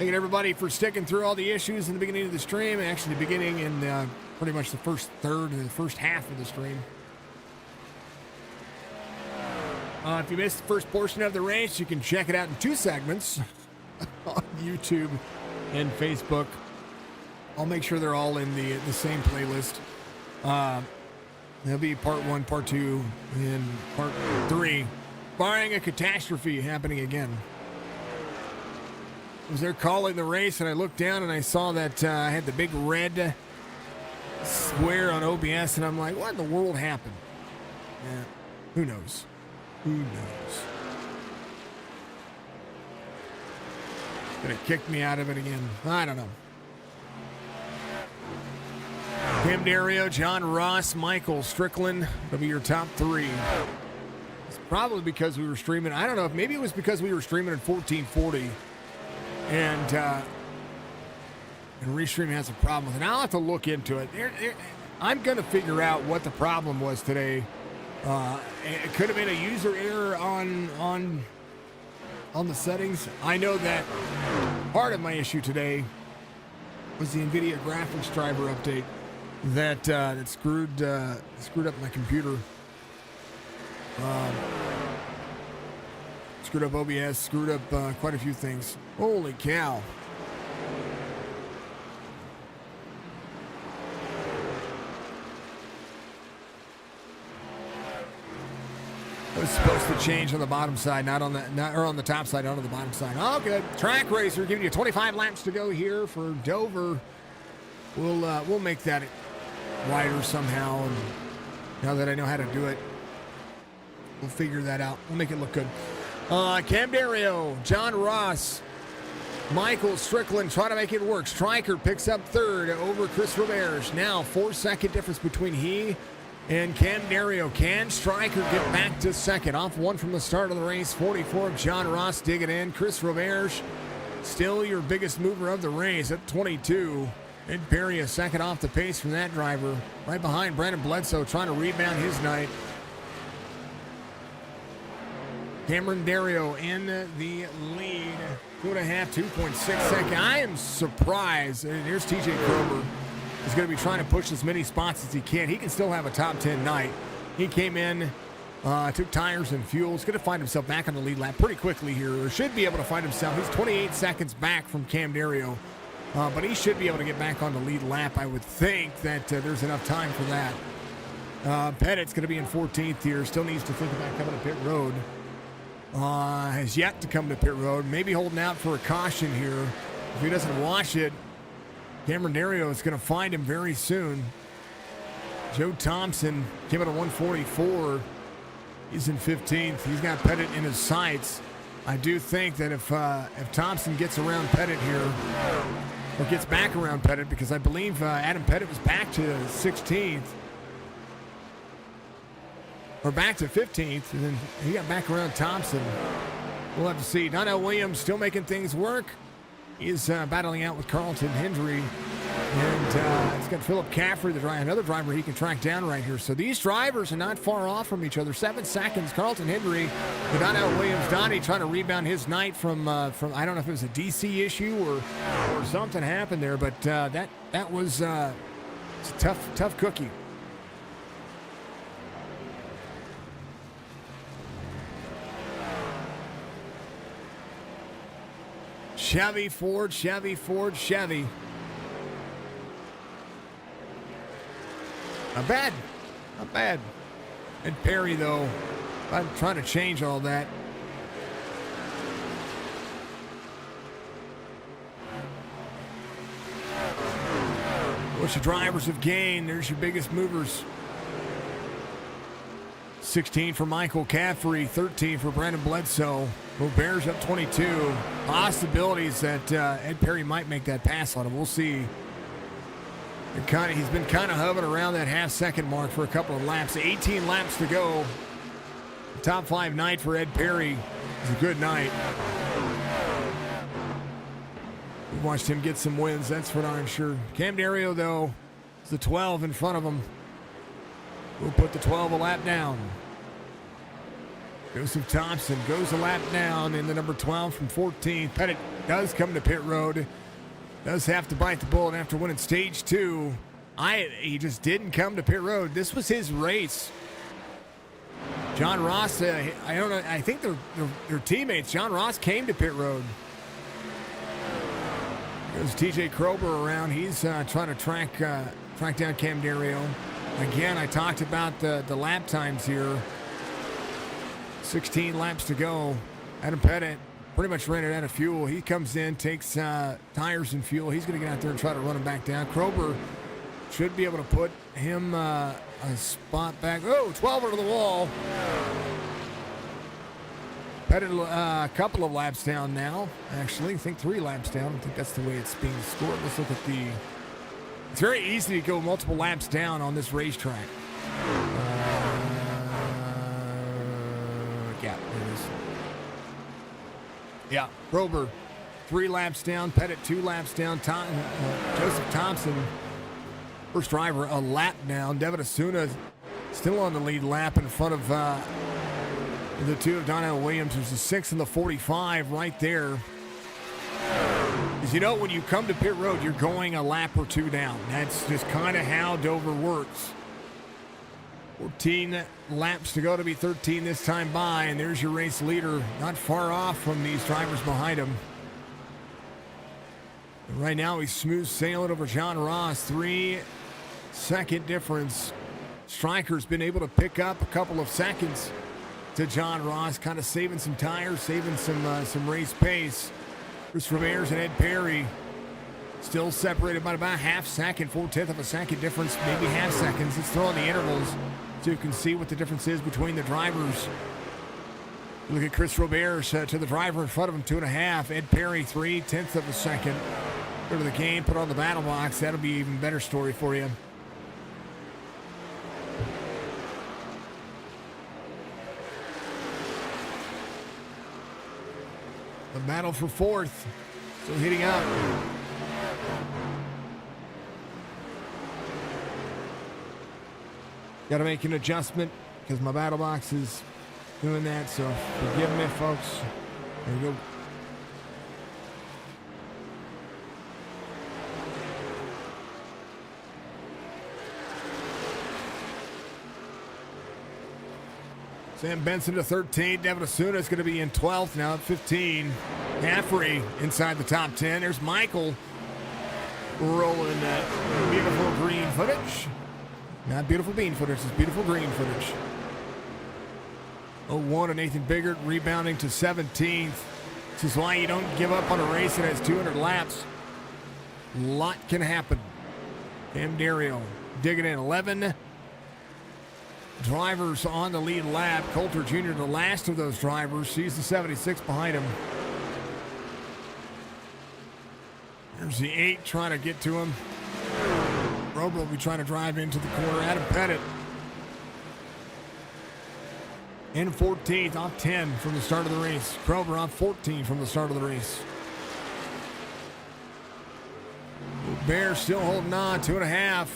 Speaker 1: Thanking everybody for sticking through all the issues in the beginning of the stream. Actually, the beginning and pretty much the first third and the first half of the stream. If you missed the first portion of the race, you can check it out in 2 segments on YouTube and Facebook. I'll make sure they're all in the same playlist. There'll be part 1, part 2, and part 3, barring a catastrophe happening again. I was there calling the race, and I looked down and I saw that I had the big red square on OBS, and I'm like, what in the world happened? Yeah, who knows? Who knows? Gonna kick me out of it again. I don't know. Cam Dario, John Ross, Michael Strickland will be your top 3. It's probably because we were streaming. I don't know. Maybe it was because we were streaming at 1440. And Restream has a problem with it. I'll have to look into it. I'm going to figure out what the problem was today. It could have been a user error on the settings. I know that part of my issue today was the NVIDIA graphics driver update that screwed up my computer. Screwed up OBS, screwed up quite a few things. Holy cow. It was supposed to change on the bottom side, not on the top side, not on the bottom side. Oh, good. Track Racer giving you 25 laps to go here for Dover. We'll make that wider somehow, and now that I know how to do it, we'll figure that out. We'll make it look good. Cam Dario, John Ross, Michael Strickland trying to make it work. Stryker picks up 3rd over Chris Roberge. Now 4-second difference between he and Cam Dario. Can Stryker get back to 2nd? Off 1 from the start of the race. 44 of John Ross digging in. Chris Roberge still your biggest mover of the race at 22. Ed Perry a 2nd off the pace from that driver. Right behind Brandon Bledsoe trying to rebound his night. Cameron Dario in the lead. 2.5, 2.6 seconds. I am surprised. And here's TJ Kroger. He's going to be trying to push as many spots as he can. He can still have a top 10 night. He came in, took tires and fuel. He's going to find himself back on the lead lap pretty quickly here. Or should be able to find himself. He's 28 seconds back from Cam Dario. But he should be able to get back on the lead lap. I would think that there's enough time for that. Pettit's going to be in 14th here. Still needs to think about coming to pit road. Has yet to come to pit road. Maybe holding out for a caution here. If he doesn't watch it, Cameron Dario is going to find him very soon. Joe Thompson came out of 144. He's in 15th. He's got Pettit in his sights. I do think that if Thompson gets around Pettit here, or gets back around Pettit, because I believe Adam Pettit was back to 16th. Or back to 15th, and then he got back around Thompson. We'll have to see. Donnell Williams still making things work. He's battling out with Carlton Hendry. And he's got Philip Caffrey, another driver he can track down right here. So these drivers are not far off from each other. 7 seconds. Carlton Hendry, Donnell Williams. Donnie trying to rebound his night from I don't know if it was a DC issue or something happened there, but that was it's a tough cookie. Chevy, Ford, Chevy, Ford, Chevy. Not bad. Not bad. And Perry, though, I'm trying to change all that. What's your drivers have gained? There's your biggest movers. 16 for Michael Caffrey, 13 for Brandon Bledsoe. Roberge up 22. Possibilities that Ed Perry might make that pass on him. We'll see. He's been kind of hovering around that half-second mark for a couple of laps. 18 laps to go. The top 5 night for Ed Perry is a good night. We watched him get some wins, that's for darn sure. Cam Dario, though, is the 12 in front of him. We'll put the 12 a lap down. Joseph Thompson goes a lap down in the number 12 from 14. Pettit does come to pit road. Does have to bite the bullet after winning stage 2. He just didn't come to pit road. This was his race. John Ross, I don't know. I think they're teammates. John Ross came to pit road. Goes TJ Krober around. He's trying to track down Cam Dario. Again, I talked about the lap times here. 16 laps to go. Adam Pettit pretty much ran it out of fuel. He comes in, takes tires and fuel. He's going to get out there and try to run him back down. Krober should be able to put him a spot back. Oh, 12 over the wall. Pettit a couple of laps down now. Actually, I think 3 laps down. I think that's the way it's being scored. Let's look at the... It's very easy to go multiple laps down on this racetrack. Yeah, there it is. Yeah, Krober, 3 laps down. Pettit, 2 laps down. Joseph Thompson, first driver, a lap down. Devin Asuna still on the lead lap in front of the 2 of Donnell Williams. There's a 6 and the 45 right there. As you know, when you come to pit road, you're going a lap or 2 down. That's just kind of how Dover works. 14 laps to go to be 13 this time by, and there's your race leader, not far off from these drivers behind him. And right now, he's smooth sailing over John Ross, 3-second difference. Stryker's been able to pick up a couple of seconds to John Ross, kind of saving some tires, saving some race pace. Chris Ramirez and Ed Perry still separated by about half second, 4/10 of a second difference, maybe half seconds. Let's throw in the intervals so you can see what the difference is between the drivers. Look at Chris Ramirez to the driver in front of him, 2.5. Ed Perry, 3/10 of a second. Go to the game, put on the battle box. That'll be an even better story for you. The battle for 4th. So heating up. Got to make an adjustment because my battle box is doing that. So forgive me, folks. There you go. Sam Benson to 13. Devin Asuna is going to be in 12th now at 15. Haffrey inside the top 10. There's Michael rolling that beautiful green footage. Not beautiful bean footage, it's beautiful green footage. 01 to Nathan Biggert rebounding to 17th. This is why you don't give up on a race that has 200 laps. A lot can happen. Cam Dario digging in 11. Drivers on the lead lap. Coulter Jr., the last of those drivers, sees the 76 behind him. There's the 8 trying to get to him. Robo will be trying to drive into the corner. Adam Pettit in 14th, off 10 from the start of the race. Krober off 14 from the start of the race. Bear still holding on, 2.5,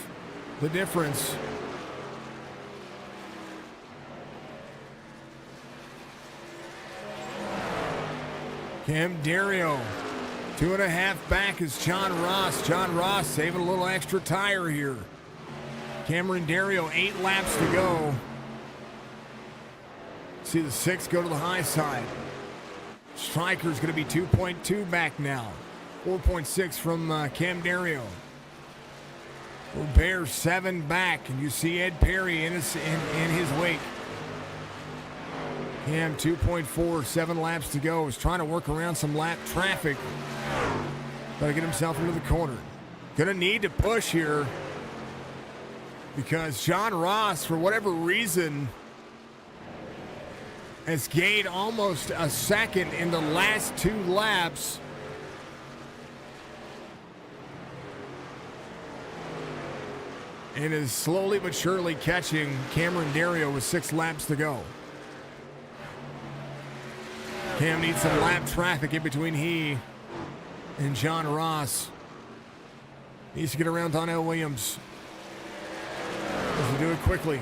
Speaker 1: the difference. Cam Dario, 2.5 back is John Ross. John Ross saving a little extra tire here. Cameron Dario, 8 laps to go. See the 6 go to the high side. Stryker's going to be 2.2 back now. 4.6 from Cam Dario. Bear 7 back, and you see Ed Perry in his wake. Cam 2.4, 7 laps to go. Is trying to work around some lap traffic. Got to get himself into the corner. Gonna need to push here because John Ross, for whatever reason, has gained almost a second in the last 2 laps. And is slowly but surely catching Cameron Dario with 6 laps to go. Cam needs some lap traffic in between he and John Ross. Needs to get around Donnell Williams. Has to do it quickly.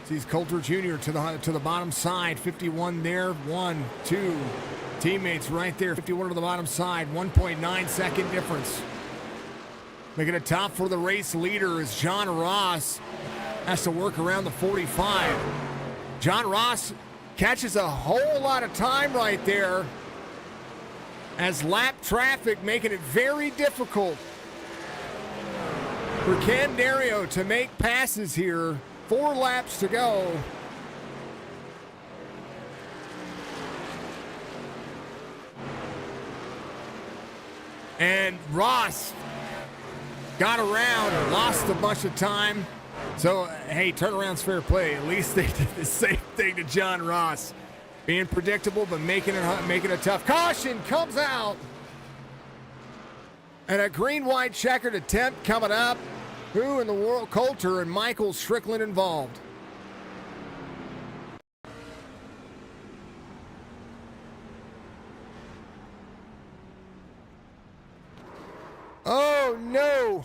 Speaker 1: Sees Coulter Jr. to the bottom side. 51 there. 1, 2. Teammates right there. 51 to the bottom side. 1.9 second difference. Making it top for the race leader is John Ross. Has to work around the 45. John Ross catches a whole lot of time right there as lap traffic making it very difficult for Cam Dario to make passes here. 4 laps to go. And Ross got around, lost a bunch of time. So, hey, turnaround's fair play. At least they did the same thing to John Ross. Being predictable, but making it tough. Caution comes out. And a green-white checkered attempt coming up. Who in the world? Coulter and Michael Strickland involved. Oh, no.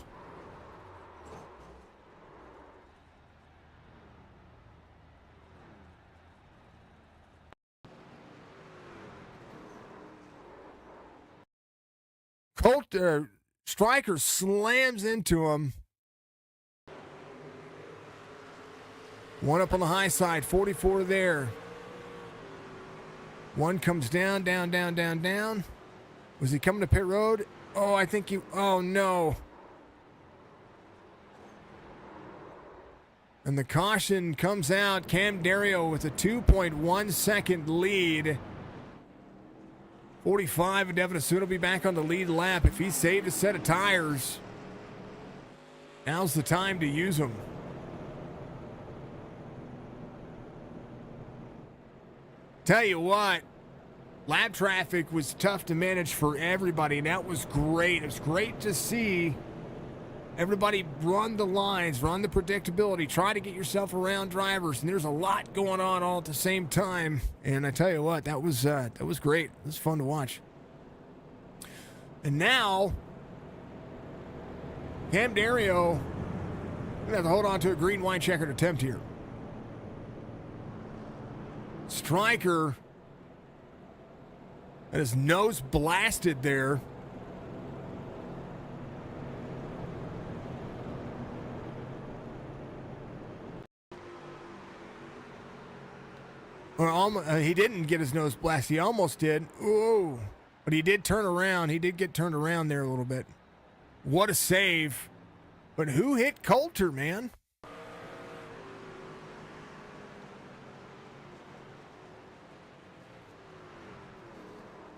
Speaker 1: Coulter, Stryker slams into him. One up on the high side, 44 there. One comes down. Was he coming to pit road? Oh, I think oh no. And the caution comes out. Cam Dario with a 2.1 second lead. 45, and Devin Asuna will be back on the lead lap. If he saved a set of tires, now's the time to use them. Tell you what, lap traffic was tough to manage for everybody, and that was great. It was great to see everybody run the lines, run the predictability, try to get yourself around drivers, and there's a lot going on all at the same time. And I tell you what, that was great. It was fun to watch. And now, Cam Dario gonna have to hold on to a green white checkered attempt here. Stryker had his nose blasted there. Well, he didn't get his nose blasted. He almost did. Ooh. But he did turn around. He did get turned around there a little bit. What a save. But who hit Coulter, man?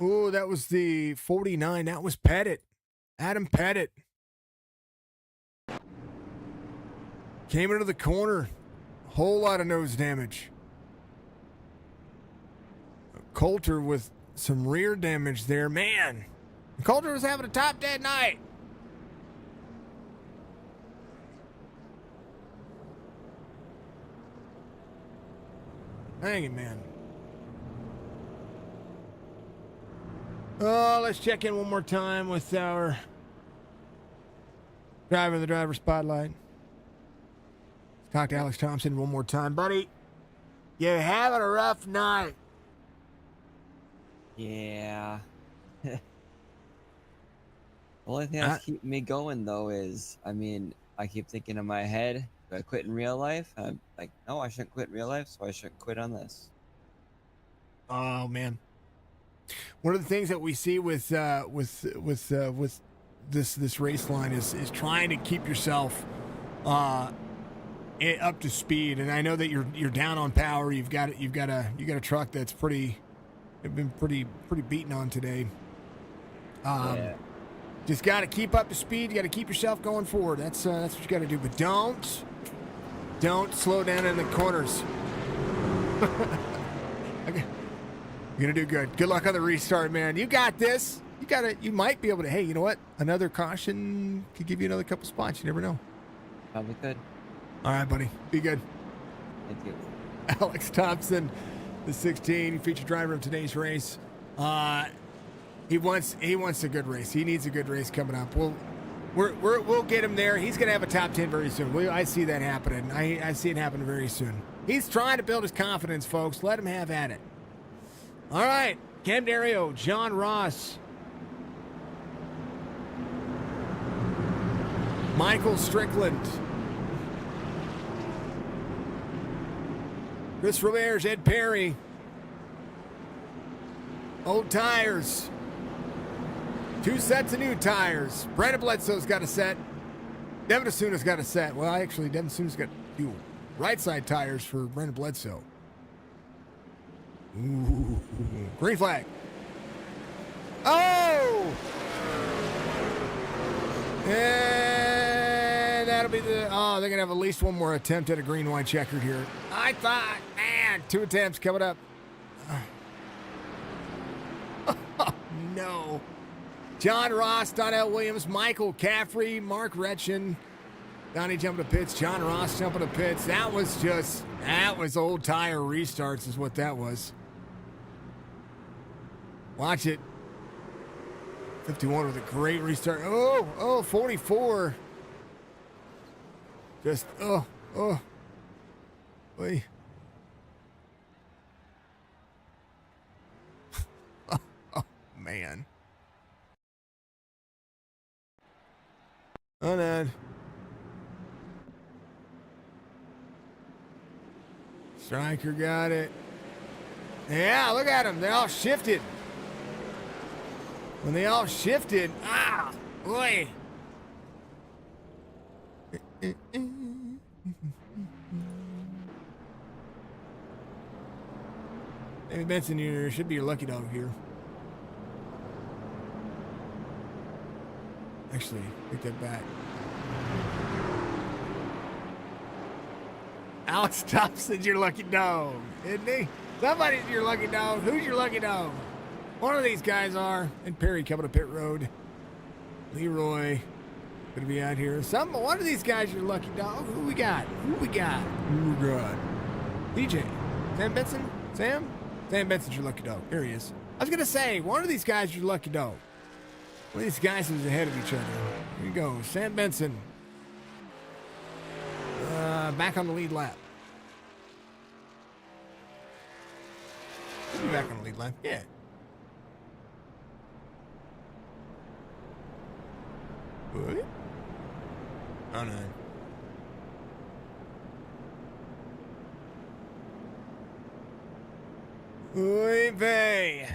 Speaker 1: Ooh, that was the 49. That was Pettit. Adam Pettit. Came into the corner. Whole lot of nose damage. Coulter with some rear damage there. Man, Coulter was having a top 10 night. Dang it, man. Oh, let's check in one more time with our driver in the driver spotlight. Let's talk to Alex Thompson one more time. Buddy, you're having a rough night.
Speaker 2: Yeah. The only thing that's keeping me going, though, is, I mean, I keep thinking in my head, do I quit in real life? And I'm like, no, I shouldn't quit in real life, so I shouldn't quit on this.
Speaker 1: Oh, man. One of the things that we see with this race line is trying to keep yourself up to speed. And I know that you're down on power. You've got a truck that's been pretty beaten on today.
Speaker 2: Yeah.
Speaker 1: Just got to keep up to speed. You got to keep yourself going forward. That's what you got to do. But don't slow down in the corners. Okay. You're gonna do good. Good luck on the restart, man. You got this. You might be able to. Hey, you know what? Another caution could give you another couple spots. You never know.
Speaker 2: Probably could.
Speaker 1: All right, buddy. Be good.
Speaker 2: Thank you.
Speaker 1: Alex Thompson, the 16 featured driver of today's race. He wants a good race. He needs a good race coming up. We'll get him there. He's going to have a top 10 very soon. I see that happening. I see it happening very soon. He's trying to build his confidence, folks. Let him have at it. All right. Cam Dario, John Ross, Michael Strickland, Chris Roberge, Ed Perry, old tires, 2 sets of new tires. Brandon Bledsoe's got a set. Devin Asuna's got a set. Well, actually, Devin Asuna's got 2 right side tires for Brandon Bledsoe. Ooh, green flag. Oh! And that'll be they're going to have at least one more attempt at a green white checkered here. I thought, man, 2 attempts coming up. Oh, no. John Ross, Donnell Williams, Michael Caffrey, Mark Retchen, Donnie jumping to pits, John Ross jumping to pits. That was old tire restarts is what that was. Watch it. 51 with a great restart. 44. Just, Wait. Oh, man. Oh, no. Striker got it. Yeah, look at them. They all shifted. When they all shifted, boy. Maybe Benson, you should be your lucky dog here. Actually, take that back. Alex Thompson's your lucky dog, isn't he? Somebody's your lucky dog. Who's your lucky dog? One of these guys are. And Perry coming to pit road. Leroy gonna be out here. One of these guys your lucky dog. Who we got? Oh, God. DJ. Sam Benson? Sam Benson's your lucky dog. Here he is. I was gonna say, one of these guys your lucky dog. One of these guys is ahead of each other. Here you go. Sam Benson. Back on the lead lap. He'll be back on the lead lap. Yeah. What? Oh, no. Oy vey.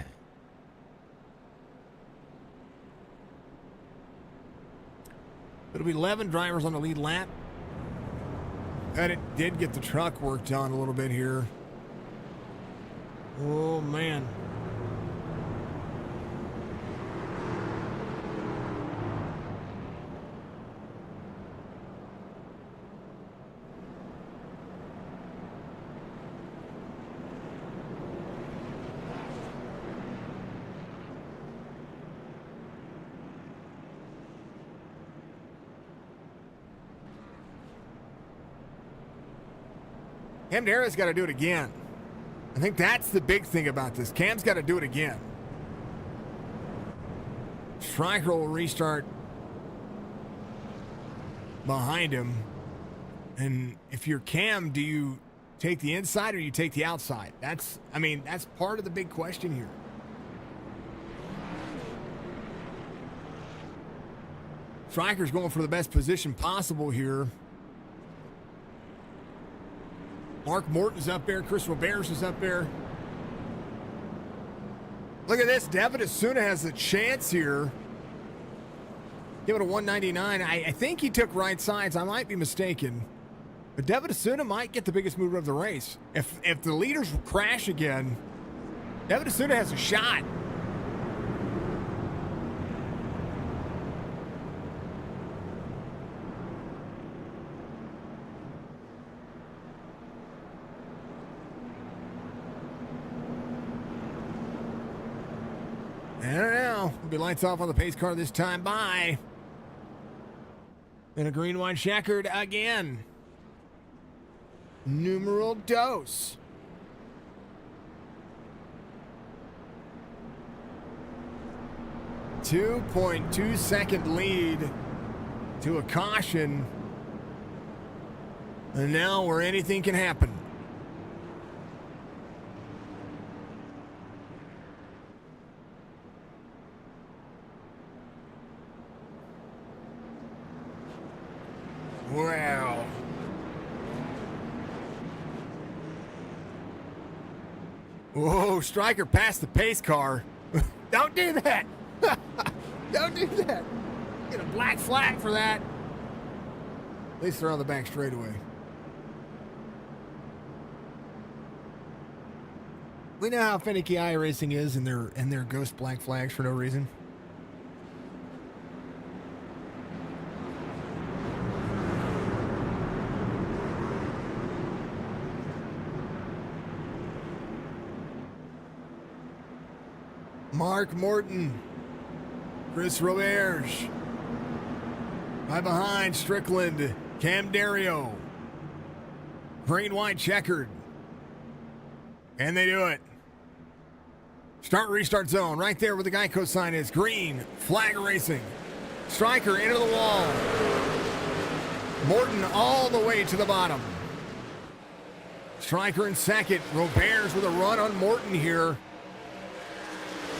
Speaker 1: It'll be 11 drivers on the lead lap. And it did get the truck worked on a little bit here. Oh, man. Cam Darrow's got to do it again. I think that's the big thing about this. Cam's got to do it again. Stryker will restart behind him. And if you're Cam, do you take the inside or you take the outside? That's part of the big question here. Stryker's going for the best position possible here. Mark Morton's up there. Chris Roberge is up there. Look at this. Devin Asuna has a chance here. Give it a 199. I think he took right sides. I might be mistaken. But Devin Asuna might get the biggest mover of the race. If the leaders crash again, Devin Asuna has a shot. I don't know. It'll be lights off on the pace car this time. Bye. And a green white checkered again. Numeral dos. .2 second lead to a caution. And now where anything can happen. Wow. Whoa, Striker passed the pace car. Don't do that. Don't do that. Get a black flag for that. At least they're on the back straightaway. We know how finicky Iracing is and their ghost black flags for no reason. Mark Morton, Chris Roberge, right behind Strickland, Cam Dario, green, white, checkered. And they do it. Start, restart zone, right there where the Geico sign is. Green, flag racing. Striker into the wall. Morton all the way to the bottom. Striker in second. Roberge with a run on Morton here.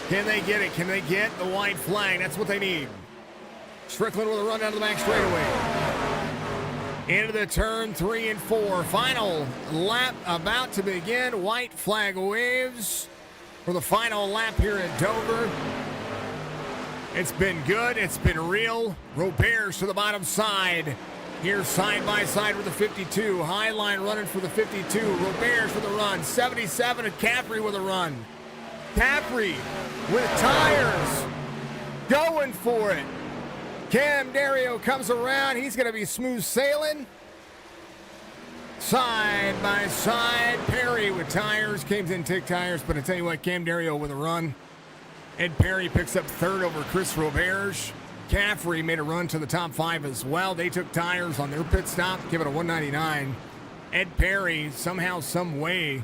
Speaker 1: Can they get it? Can they get the white flag? That's what they need. Strickland with a run down to the back straightaway. Into the turn 3 and 4. Final lap about to begin. White flag waves for the final lap here at Dover. It's been good. It's been real. Roberge to the bottom side. Here side by side with the 52. High line running for the 52. Roberge with a run. 77 and Caffrey with a run. Caffrey with tires going for it. Cam Dario comes around. He's going to be smooth sailing. Side by side. Perry with tires. Came in tick tires, but I tell you what, Cam Dario with a run. Ed Perry picks up third over Chris Roberge. Caffrey made a run to the top 5 as well. They took tires on their pit stop, give it a 199. Ed Perry, somehow, some way,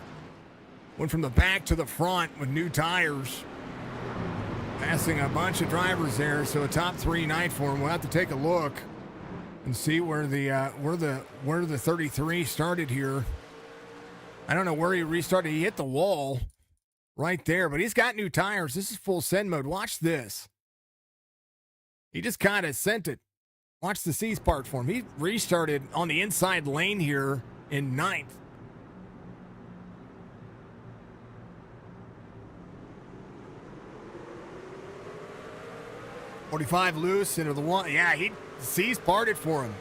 Speaker 1: went from the back to the front with new tires. Passing a bunch of drivers there, so a top 3 night for him. We'll have to take a look and see where the 33 started here. I don't know where he restarted. He hit the wall right there, but he's got new tires. This is full send mode. Watch this. He just kind of sent it. Watch the C's part for him. He restarted on the inside lane here in 9th. .45 loose into the one. Yeah, C's parted for him.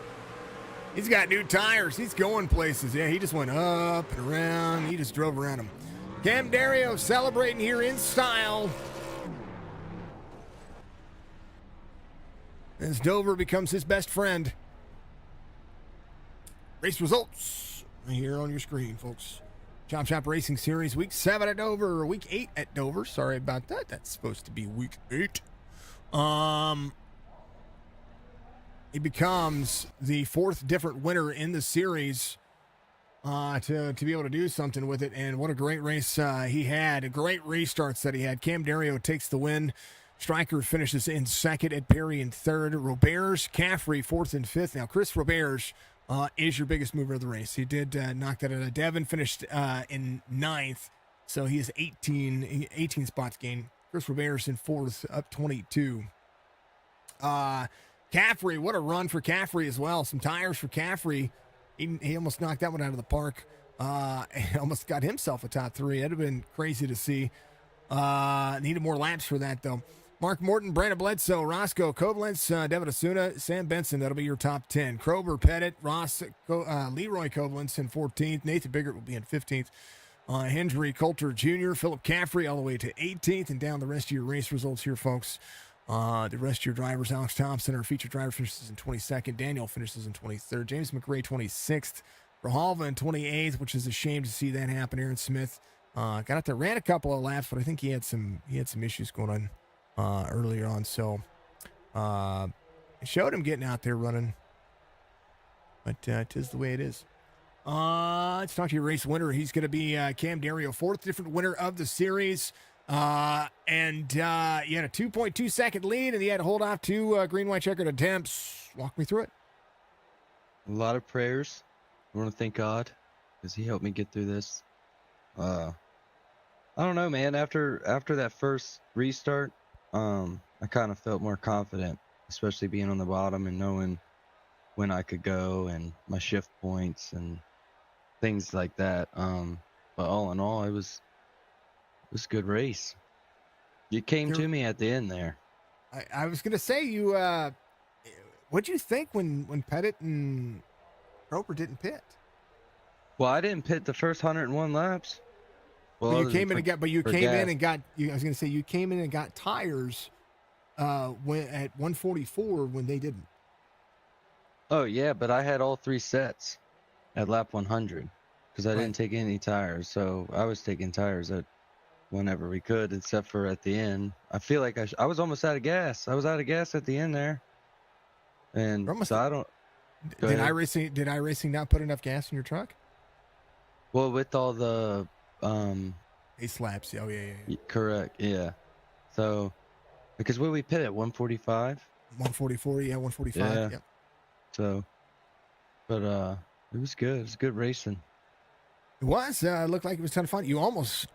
Speaker 1: He's got new tires. He's going places. Yeah, he just went up and around. He just drove around him. Cam Dario celebrating here in style as Dover becomes his best friend. Race results right here on your screen, folks. Chop Shop Racing Series, Week 7 at Dover, Week 8 at Dover. Sorry about that. That's supposed to be Week 8. He becomes the 4th different winner in the series to be able to do something with it. And what a great race he had. Great restarts that he had. Cam Dario takes the win. Striker finishes in second. Ed Perry in third. Roberge, Caffrey 4th and 5th. Now, Chris Roberge is your biggest mover of the race. He did knock that out. Devin finished in 9th, so he has 18 spots gained. Chris Roberge in 4th, up 22. Caffrey, what a run for Caffrey as well. Some tires for Caffrey. He almost knocked that one out of the park. He almost got himself a top 3. That'd have been crazy to see. Needed more laps for that, though. Mark Morton, Brandon Bledsoe, Roscoe, Koblenz, Devin Asuna, Sam Benson. That'll be your top 10. Krober, Pettit, Leroy Koblenz in 14th. Nathan Biggert will be in 15th. Hendry Coulter Jr., Philip Caffrey all the way to 18th, and down the rest of your race results here, folks. The rest of your drivers, Alex Thompson, our featured driver, finishes in 22nd. Daniel finishes in 23rd. James McRae, 26th. Rahalva in 28th, which is a shame to see that happen. Aaron Smith got out there, ran a couple of laps, but I think he had some issues going on earlier on. So it showed him getting out there running, but 'tis the way it is. Let's talk to your race winner. He's going to be Cam Dario, 4th different winner of the series. And you had a 2.2 second lead, and you had to hold off two green white checkered attempts. Walk me through it.
Speaker 3: A lot of prayers. I want to thank God because He helped me get through this. I don't know, man. After that first restart, I kind of felt more confident, especially being on the bottom and knowing when I could go and my shift points and things like that. But all in all, it was a good race. You came to me at the end there.
Speaker 1: I was gonna say you. What'd you think when Pettit and Roper didn't pit?
Speaker 3: Well, I didn't pit the first 101 laps. Well,
Speaker 1: But you came in and got. But you came
Speaker 3: gas.
Speaker 1: in and got. I was gonna say you came in and got tires. When at 144 when they didn't.
Speaker 3: Oh yeah, but I had all 3 sets at lap 100 because I didn't take any tires. So I was taking tires at whenever we could, except for at the end. I feel like I was almost out of gas. I was out of gas at the end there, and so I don't.
Speaker 1: Did iRacing not put enough gas in your truck?
Speaker 3: Well, with all the
Speaker 1: Ace slaps. Oh yeah.
Speaker 3: Correct. Yeah. So because what we pit at 145.
Speaker 1: 144. Yeah, 145.
Speaker 3: Yeah.
Speaker 1: Yep.
Speaker 3: So, but it was good. It was good racing.
Speaker 1: It was. It looked like it was a ton of fun. You almost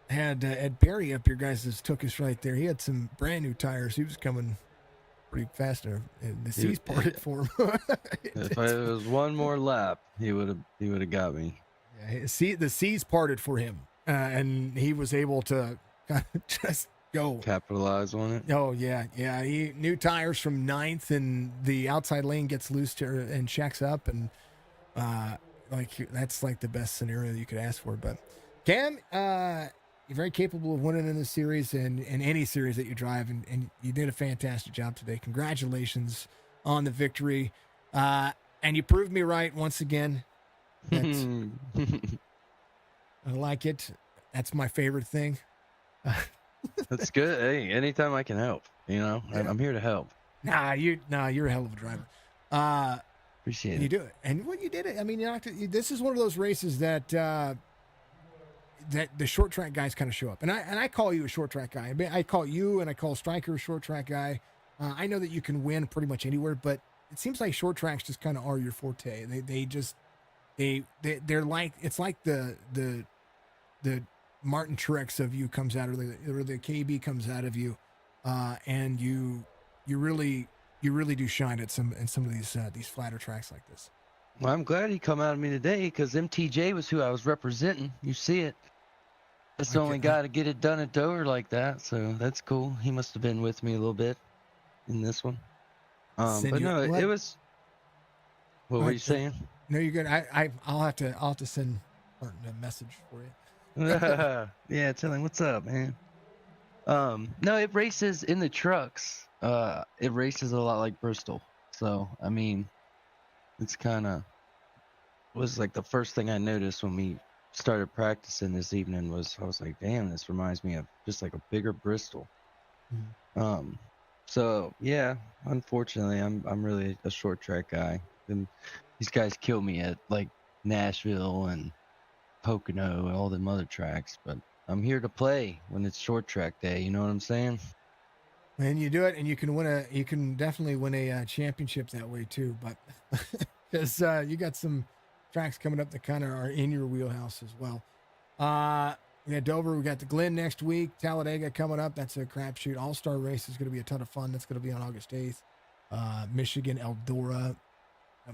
Speaker 1: had Ed Perry up your guys' took us right there. He had some brand new tires. He was coming pretty fast there, and the seas parted for him.
Speaker 3: If it was one more lap, he would have got me.
Speaker 1: Yeah, the seas parted for him, and he was able to kind of just go
Speaker 3: capitalize on it.
Speaker 1: Oh yeah. He new tires from 9th, and the outside lane gets loose and checks up, and that's like the best scenario you could ask for. But Cam, you're very capable of winning in this series and in any series that you drive, and you did a fantastic job today. Congratulations on the victory, and you proved me right once again. I like it. That's my favorite thing.
Speaker 3: That's good. Hey, anytime I can help, yeah. I'm here to help.
Speaker 1: You're a hell of a driver.
Speaker 3: Appreciate it.
Speaker 1: You do it, and when you did it, I mean, this is one of those races that that the short track guys kind of show up, and I call you a short track guy. I call you and I call Stryker a short track guy. I know that you can win pretty much anywhere, but it seems like short tracks just kind of are your forte. They're like, it's like the Martin Truex of you comes out, or the KB comes out of you, and you really do shine at some of these flatter tracks like this.
Speaker 3: Well, I'm glad he come out of me today because MTJ was who I was representing. You see it. That's the only guy to get it done at Dover like that, so that's cool. He must have been with me a little bit in this one. But no, it was. What were you saying?
Speaker 1: No, you're good. I'll have to send Martin a message for you.
Speaker 3: Yeah, tell him what's up, man. No, it races in the trucks. It races a lot like Bristol. So I mean, it's kind of was like the first thing I noticed when we started practicing this evening was I was like, damn, this reminds me of just like a bigger Bristol. Mm-hmm. So yeah, unfortunately, I'm really a short track guy, and these guys kill me at like Nashville and Pocono and all them other tracks, but I'm here to play when it's short track day. You know what I'm saying?
Speaker 1: And you do it, and you can definitely win a championship that way too. But because you got some tracks coming up that kind of are in your wheelhouse as well. We got Dover, we got the Glen next week, Talladega coming up. That's a crapshoot. All-Star race is going to be a ton of fun. That's going to be on August 8th. Michigan, Eldora.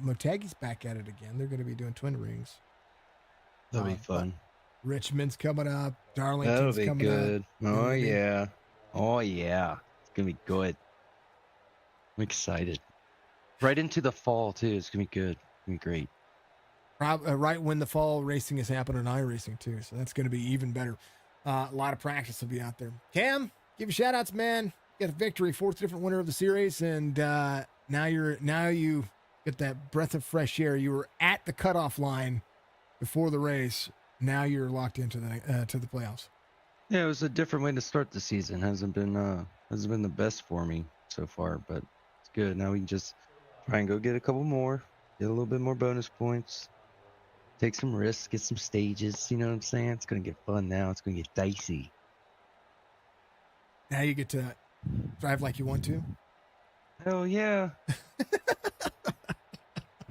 Speaker 1: Motagi's back at it again. They're going to be doing twin rings.
Speaker 3: That'll be fun.
Speaker 1: Richmond's coming up. Darlington's coming
Speaker 3: good.
Speaker 1: Up.
Speaker 3: Oh yeah. Oh yeah. It's gonna be good. I'm excited. Right into the fall too. It's gonna be good. It's gonna be great.
Speaker 1: Right when the fall racing is happening, iRacing too. So that's gonna be even better. A lot of practice will be out there. Cam, give you shout outs, man. You got a victory, 4th different winner of the series, and now you get that breath of fresh air. You were at the cutoff line before the race. Now you're locked into to the playoffs.
Speaker 3: Yeah, it was a different way to start the season. Hasn't been the best for me so far, but it's good. Now we can just try and go get a couple more, get a little bit more bonus points, take some risks, get some stages. You know what I'm saying? It's gonna get fun now. It's gonna get dicey.
Speaker 1: Now you get to drive like you want to.
Speaker 3: Hell yeah.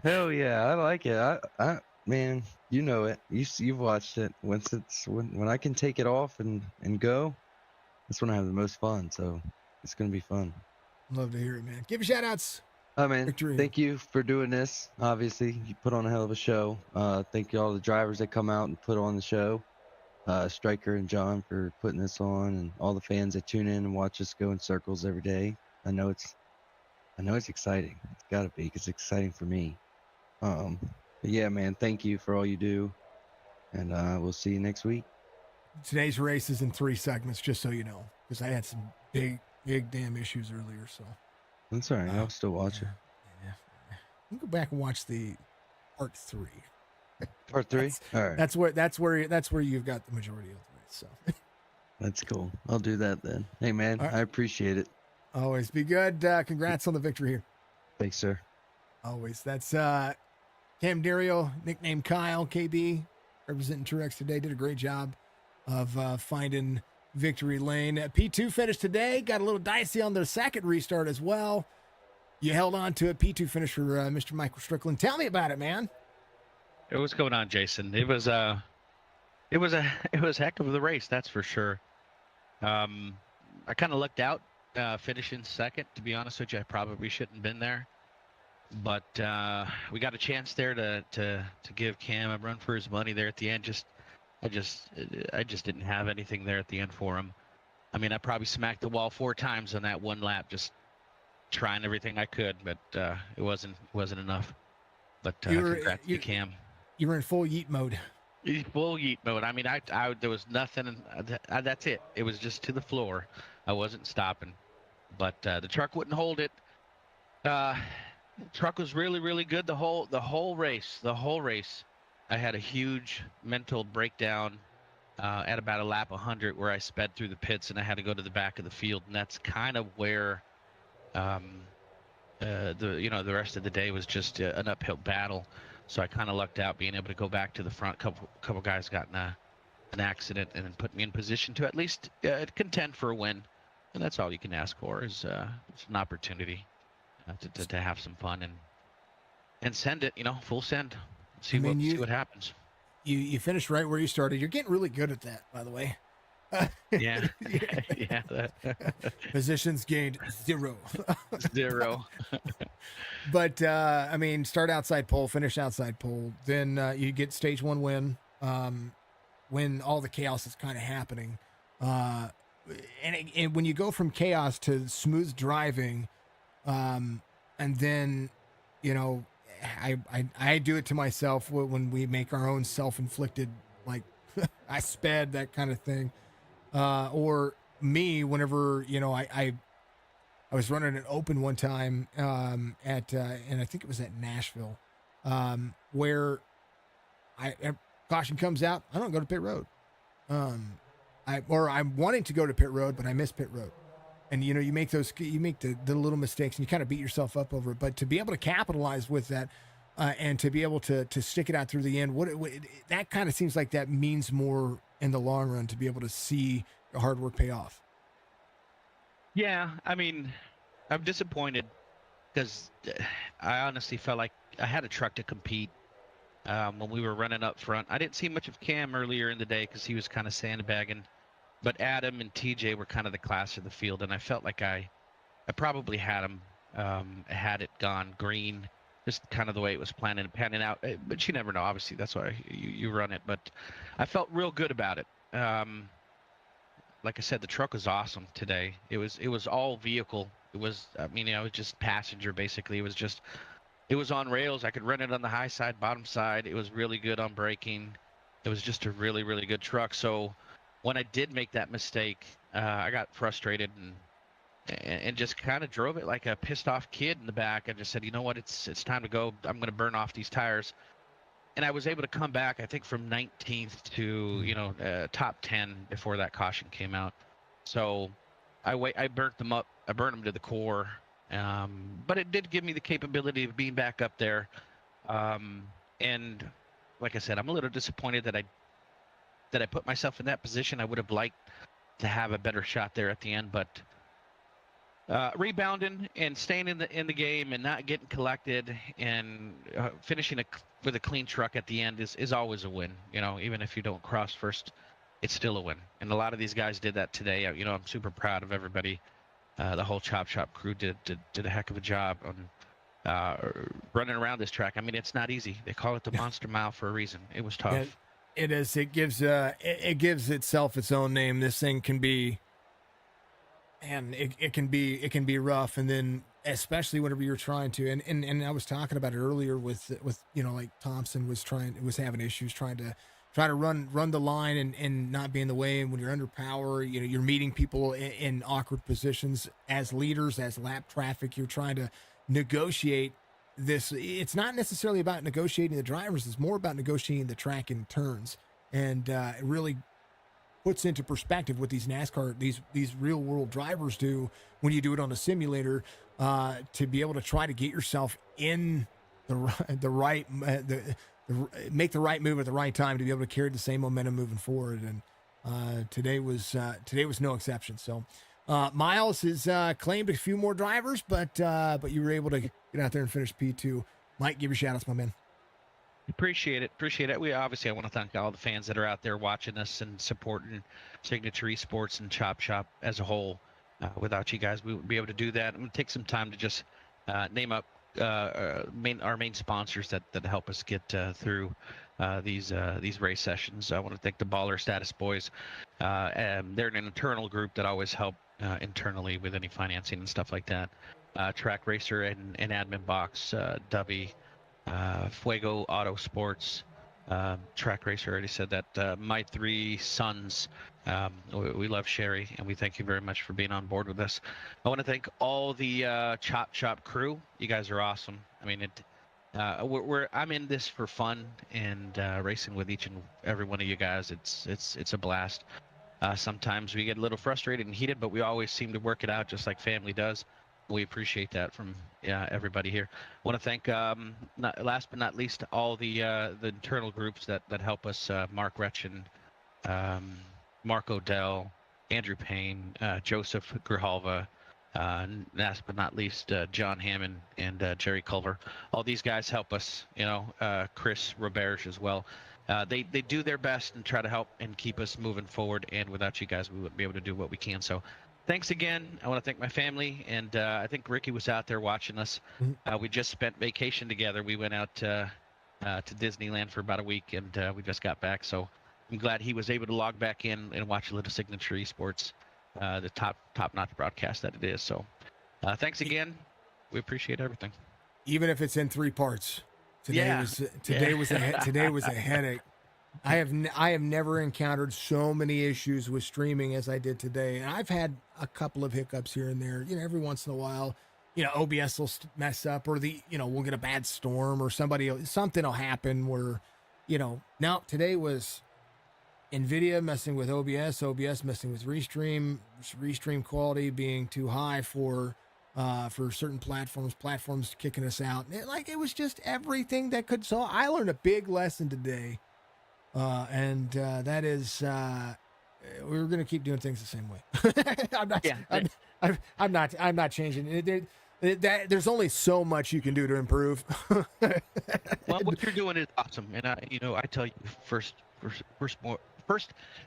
Speaker 3: Hell yeah. I like it. Man, you know it. You've watched it. When I can take it off and go, that's when I have the most fun. So it's gonna be fun.
Speaker 1: Love to hear it, man. Give shout outs.
Speaker 3: Oh man,
Speaker 1: Victory.
Speaker 3: thank you for doing this. Obviously, you put on a hell of a show. Thank you all the drivers that come out and put on the show. Striker and John for putting this on, and all the fans that tune in and watch us go in circles every day. I know it's exciting. It's got to be because it's exciting for me. But yeah, man, thank you for all you do, and we'll see you next week.
Speaker 1: Today's race is in 3 segments, just so you know, because I had some big damn issues earlier. So
Speaker 3: That's all right. I'll still watch it.
Speaker 1: Yeah. You can go back and watch the part 3.
Speaker 3: Part 3. All right.
Speaker 1: That's where you've got the majority of the race. So
Speaker 3: That's cool. I'll do that then. Hey man,
Speaker 1: right.
Speaker 3: I appreciate it.
Speaker 1: Always be good. Congrats on the victory here.
Speaker 3: Thanks, sir.
Speaker 1: Always. That's Cam Dario, nicknamed Kyle, KB, representing Truex today. Did a great job of finding victory lane. P2 finished today. Got a little dicey on the second restart as well. You held on to a P2 finish for Mr. Michael Strickland. Tell me about it, man.
Speaker 4: What's going on, Jason? It was a heck of the race, that's for sure. I kind of lucked out finishing second. To be honest with you, I probably shouldn't have been there, but we got a chance there to give Cam a run for his money there at the end. I just didn't have anything there at the end for him. I mean, I probably smacked the wall 4 times on that one lap, just trying everything I could, but it wasn't enough. But congrats to Cam.
Speaker 1: You were in full yeet mode.
Speaker 4: Full yeet mode. I mean, I there was nothing. That's it. It was just to the floor. I wasn't stopping, but the truck wouldn't hold it. Truck was really good the whole race. I had a huge mental breakdown at about a lap 100 where I sped through the pits and I had to go to the back of the field, and that's kind of where the rest of the day was just an uphill battle. So I kind of lucked out being able to go back to the front. Couple guys got in an accident and then put me in position to at least contend for a win, and that's all you can ask for is an opportunity to have some fun and send it, full send. See what happens.
Speaker 1: You finished right where you started. You're getting really good at that, by the way.
Speaker 4: Yeah. Yeah.
Speaker 1: Positions gained 0.
Speaker 4: 0.
Speaker 1: But I mean, start outside pole, finish outside pole. Then you get stage 1 win when all the chaos is kind of happening. And when you go from chaos to smooth driving, and then, I do it to myself when we make our own self-inflicted, like I sped, that kind of thing. Or me, whenever, I was running an open one time and I think it was at Nashville, where caution comes out. I don't go to pit road. I'm wanting to go to pit road, but I miss pit road. And, you make the little mistakes and you kind of beat yourself up over it. But to be able to capitalize with that and to be able to stick it out through the end, that kind of seems like that means more in the long run, to be able to see your hard work pay off.
Speaker 4: Yeah, I mean, I'm disappointed because I honestly felt like I had a truck to compete when we were running up front. I didn't see much of Cam earlier in the day because he was kind of sandbagging, but Adam and TJ were kind of the class of the field, and I felt like I probably had him had it gone green, just kind of the way it was panning out. But you never know. Obviously, that's why you run it. But I felt real good about it. Like I said, the truck was awesome today. It was all vehicle. It was just passenger basically. It was on rails. I could run it on the high side, bottom side. It was really good on braking. It was just a really, really good truck. So when I did make that mistake, I got frustrated and just kind of drove it like a pissed off kid in the back. I just said, you know what, it's time to go. I'm going to burn off these tires. And I was able to come back, I think, from 19th to, top 10 before that caution came out. So I burnt them up. I burned them to the core. But it did give me the capability of being back up there. And like I said, I'm a little disappointed that I put myself in that position. I would have liked to have a better shot there at the end. But rebounding and staying in the game and not getting collected and finishing with a clean truck at the end is always a win. Even if you don't cross first, it's still a win. And a lot of these guys did that today. I'm super proud of everybody. The whole Chop Shop crew did a heck of a job on running around this track. I mean, it's not easy. They call it the Monster Mile for a reason. It was tough.
Speaker 1: It is. It gives itself its own name. This thing can be, and it can be rough. And then especially whenever you're trying to, and I was talking about it earlier with like Thompson was having issues trying to run the line and not be in the way. And when you're under power, you're meeting people in awkward positions as leaders, as lap traffic. You're trying to negotiate this. It's not necessarily about negotiating the drivers. It's more about negotiating the track in turns. And it really puts into perspective what these NASCAR, these real world drivers do when you do it on a simulator, to be able to try to get yourself in make the right move at the right time to be able to carry the same momentum moving forward. And today was no exception. So Miles has claimed a few more drivers, but you were able to get out there and finish P2. Mike, give your shout outs, my man.
Speaker 4: Appreciate it. I want to thank all the fans that are out there watching us and supporting Signature Esports and Chop Shop as a whole. Without you guys, we wouldn't be able to do that. I'm going to take some time to just name up our main sponsors that help us get through these race sessions. I want to thank the Baller Status Boys. And they're an internal group that always help internally with any financing and stuff like that. Track Racer and Admin Box, Dubby, Fuego Auto Sports, Track Racer, already said that. My three sons, we love Sherry, and we thank you very much for being on board with us. I want to thank all the Chop Shop crew. You guys are awesome. I mean, I'm in this for fun and racing with each and every one of you guys. It's a blast. Sometimes we get a little frustrated and heated, but we always seem to work it out just like family does. We appreciate that from everybody here. I want to thank, last but not least, all the internal groups that help us. Mark Retchen, Mark Odell, Andrew Payne, Joseph Grijalva, last but not least, John Hammond and Jerry Culver. All these guys help us, Chris Roberge as well. They do their best and try to help and keep us moving forward. And without you guys, we wouldn't be able to do what we can. So thanks again. I want to thank my family. And I think Ricky was out there watching us. We just spent vacation together. We went out to Disneyland for about a week, and we just got back. So I'm glad he was able to log back in and watch a little Signature Esports, the top-notch broadcast that it is. So thanks again. We appreciate everything.
Speaker 1: Even if it's in 3 parts. Today was a headache. I have never encountered so many issues with streaming as I did today, and I've had a couple of hiccups here and there. Every once in a while, OBS will mess up, or we'll get a bad storm, or something will happen where, Now today was NVIDIA messing with OBS messing with Restream quality being too high for certain platforms kicking us out. It was just everything that could. So I learned a big lesson today. And that is, we're going to keep doing things the same way. I'm not changing it. There's only so much you can do to improve.
Speaker 4: Well, what you're doing is awesome. And I tell you first,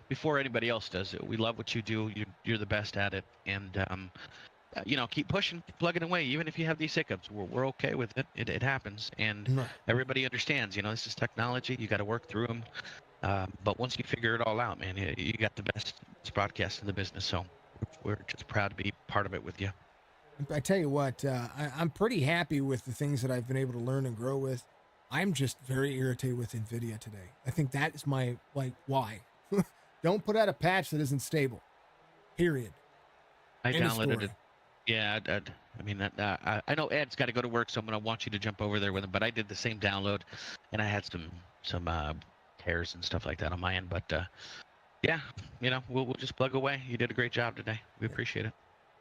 Speaker 4: before anybody else does it, we love what you do. You're the best at it. And, keep pushing, plugging away. Even if you have these hiccups, we're okay with it. It happens, and everybody understands. This is technology. You got to work through them. But once you figure it all out, man, you got the best broadcast in the business. So we're just proud to be part of it with you.
Speaker 1: I tell you what, I'm pretty happy with the things that I've been able to learn and grow with. I'm just very irritated with NVIDIA today. I think that is my why. Don't put out a patch that isn't stable. Period.
Speaker 4: I downloaded it. Yeah, I mean, I know Ed's got to go to work, so I'm going to want you to jump over there with him. But I did the same download, and I had some tears and stuff like that on my end. But yeah, we'll just plug away. You did a great job today. We appreciate it.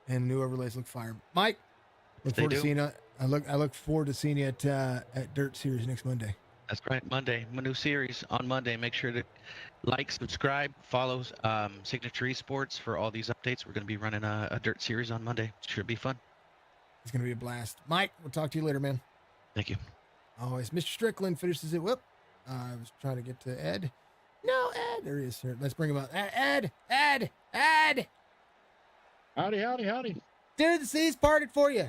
Speaker 1: And new overlays look fire. Mike, look forward to seeing you. I look forward to seeing you at Dirt Series next Monday.
Speaker 4: That's right. Monday, my new series on Monday. Make sure to like, subscribe, follow Signature Esports for all these updates. We're going to be running a dirt series on Monday. Should be fun.
Speaker 1: It's going to be a blast. Mike, we'll talk to you later, man.
Speaker 4: Thank you.
Speaker 1: Always. Mr. Strickland finishes it. Whoop. I was trying to get to Ed. No, Ed. There he is. Here. Let's bring him up. Ed.
Speaker 5: Howdy, howdy, howdy.
Speaker 1: Dude, the seas parted for you.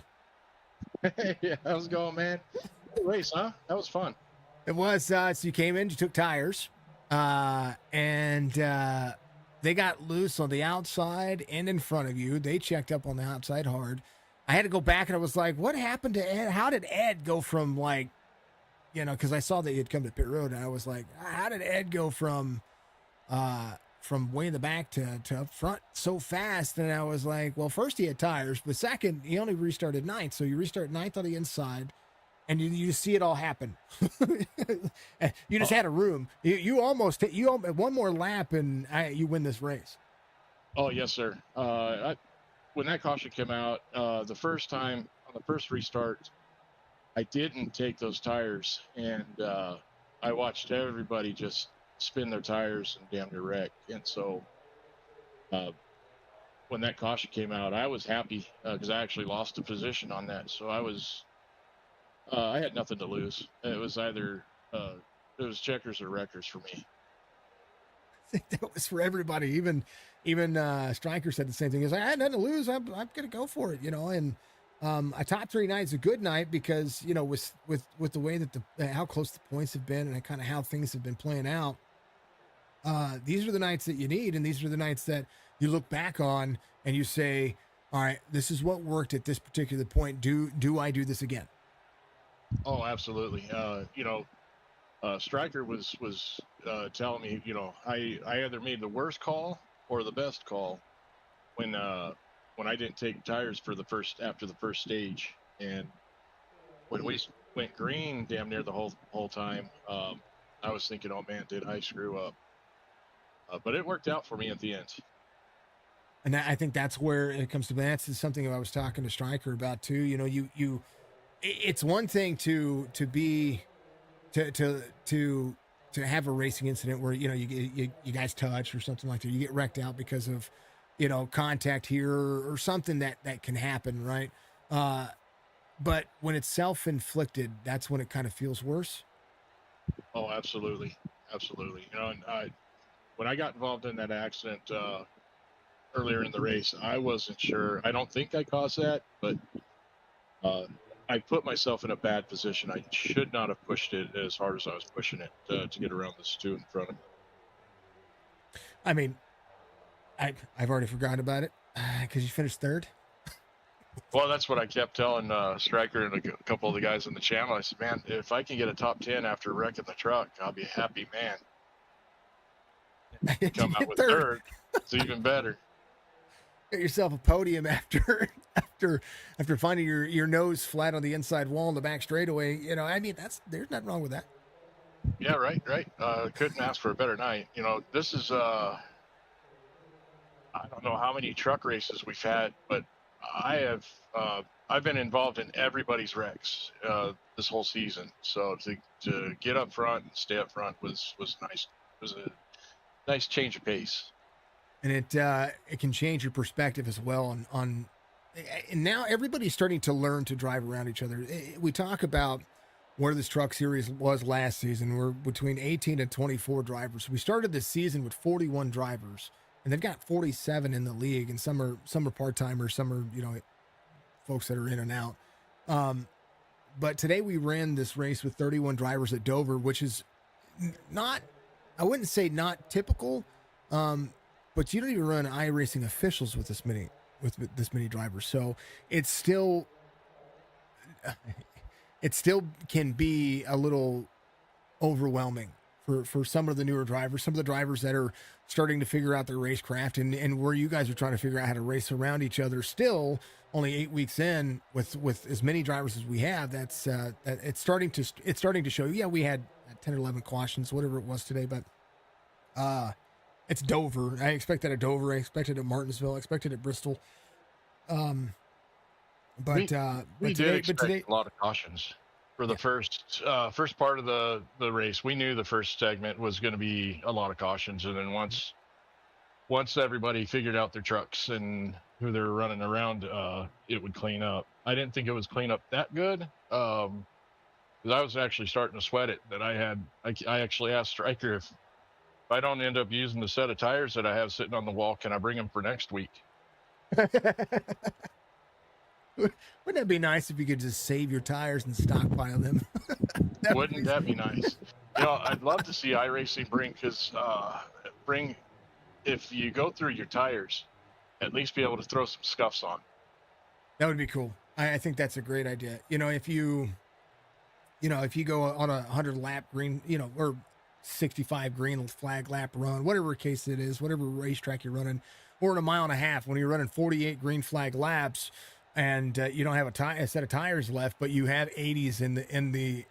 Speaker 5: Yeah, how's it going, man? Good race, huh? That was fun.
Speaker 1: It was. So you came in, you took tires, and they got loose on the outside and in front of you. They checked up on the outside hard. I had to go back, and I was like, what happened to Ed? How did Ed go from, like, because I saw that he had come to pit road, and I was like, how did Ed go from way in the back to up front so fast? And I was like, well, first he had tires, but second, he only restarted ninth. So you restart ninth on the inside, and you just see it all happen. You just had a room. You almost hit, one more lap, and you win this race.
Speaker 5: Oh, yes, sir. When that caution came out, the first time on the first restart, I didn't take those tires, and I watched everybody just spin their tires and damn near wreck. And so when that caution came out, I was happy because I actually lost a position on that. So I had nothing to lose. It was either it was checkers or wreckers for me.
Speaker 1: I think that was for everybody. Even Stryker said the same thing. He's like, I had nothing to lose. I'm gonna go for it, And a top 3 night is a good night because with the way that how close the points have been and kind of how things have been playing out. These are the nights that you need, and these are the nights that you look back on and you say, all right, this is what worked at this particular point. Do I do this again?
Speaker 5: Oh, absolutely. Stryker was telling me, I either made the worst call or the best call when I didn't take tires after the first stage, and when we went green damn near the whole time, I was thinking, oh man, did I screw up? But it worked out for me at the end.
Speaker 1: And I think that's where it comes to. That's something I was talking to Stryker about too. You it's one thing to have a racing incident where you guys touch or something like that. You get wrecked out because of contact here or something that can happen, right? But when it's self-inflicted, that's when it kind of feels worse.
Speaker 5: Oh, absolutely. And when I got involved in that accident earlier in the race, I wasn't sure. I don't think I caused that, but I put myself in a bad position. I should not have pushed it as hard as I was pushing it to get around this two in front of me.
Speaker 1: I mean, I've already forgotten about it because you finished third.
Speaker 5: Well, that's what I kept telling Stryker and a couple of the guys in the channel. I said, man, if I can get a top 10 after wrecking the truck, I'll be a happy man. Come out with third. It's even better.
Speaker 1: Get yourself a podium after finding your nose flat on the inside wall in the back straightaway. There's nothing wrong with that.
Speaker 5: Yeah, right. Couldn't ask for a better night. This is I don't know how many truck races we've had, but I've been involved in everybody's wrecks this whole season. So to get up front and stay up front was nice. It was a nice change of pace.
Speaker 1: And it can change your perspective as well on and now everybody's starting to learn to drive around each other. We talk about where this truck series was last season. We're between 18 and 24 drivers. We started this season with 41 drivers, and they've got 47 in the league, and some are part-timers, some are folks that are in and out. But today we ran this race with 31 drivers at Dover, which is not, I wouldn't say not typical, but you don't even run iRacing officials with this many drivers. So it still can be a little overwhelming for some of the newer drivers, some of the drivers that are starting to figure out their racecraft, and where you guys are trying to figure out how to race around each other still only 8 weeks in with as many drivers as we have. That's it's starting to show. Yeah, we had 10 or 11 cautions, whatever it was today, but it's Dover. I expected at Dover. I expected at Martinsville. I expected at Bristol.
Speaker 5: We did expect a lot of cautions. for the first part of the race. We knew the first segment was going to be a lot of cautions, and then once everybody figured out their trucks and who they were running around, it would clean up. I didn't think it was clean up that good, because I was actually starting to sweat it. That I actually asked Stryker, if I don't end up using the set of tires that I have sitting on the wall, can I bring them for next week?
Speaker 1: Wouldn't that be nice if you could just save your tires and stockpile them?
Speaker 5: Wouldn't that be nice? I'd love to see iRacing bring, if you go through your tires, at least be able to throw some scuffs on.
Speaker 1: That would be cool. I think that's a great idea. If you go on a 100-lap green, or 65 green flag lap run, whatever case it is, whatever racetrack you're running, or in a mile and a half, when you're running 48 green flag laps, and you don't have a set of tires left, but you have 80s in the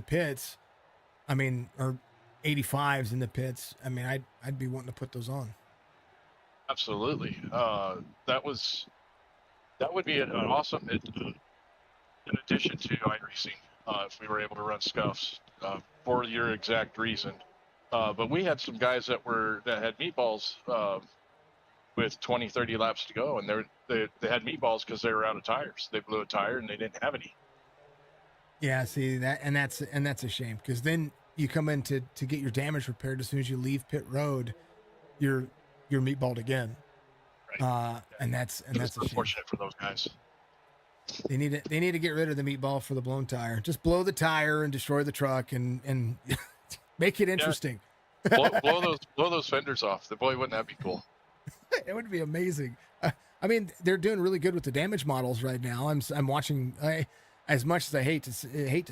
Speaker 1: pits. I mean, or 85s in the pits. I mean, I'd be wanting to put those on.
Speaker 5: Absolutely. That would be an awesome, in addition to iRacing, if we were able to run scuffs, for your exact reason. But we had some guys that had meatballs, with 20, 30 laps to go, and they had meatballs because they were out of tires. They blew a tire and they didn't have any.
Speaker 1: Yeah, see that, and that's a shame, because then you come in to get your damage repaired. As soon as you leave pit road, you're meatballed again.
Speaker 5: Right.
Speaker 1: And that's a shame.
Speaker 5: Unfortunate for those guys.
Speaker 1: They need to get rid of the meatball for the blown tire. Just blow the tire and destroy the truck and make it interesting.
Speaker 5: Yeah. blow those fenders off. Boy, wouldn't that be cool?
Speaker 1: It would be amazing. I mean, they're doing really good with the damage models right now. I'm watching. As much as I hate to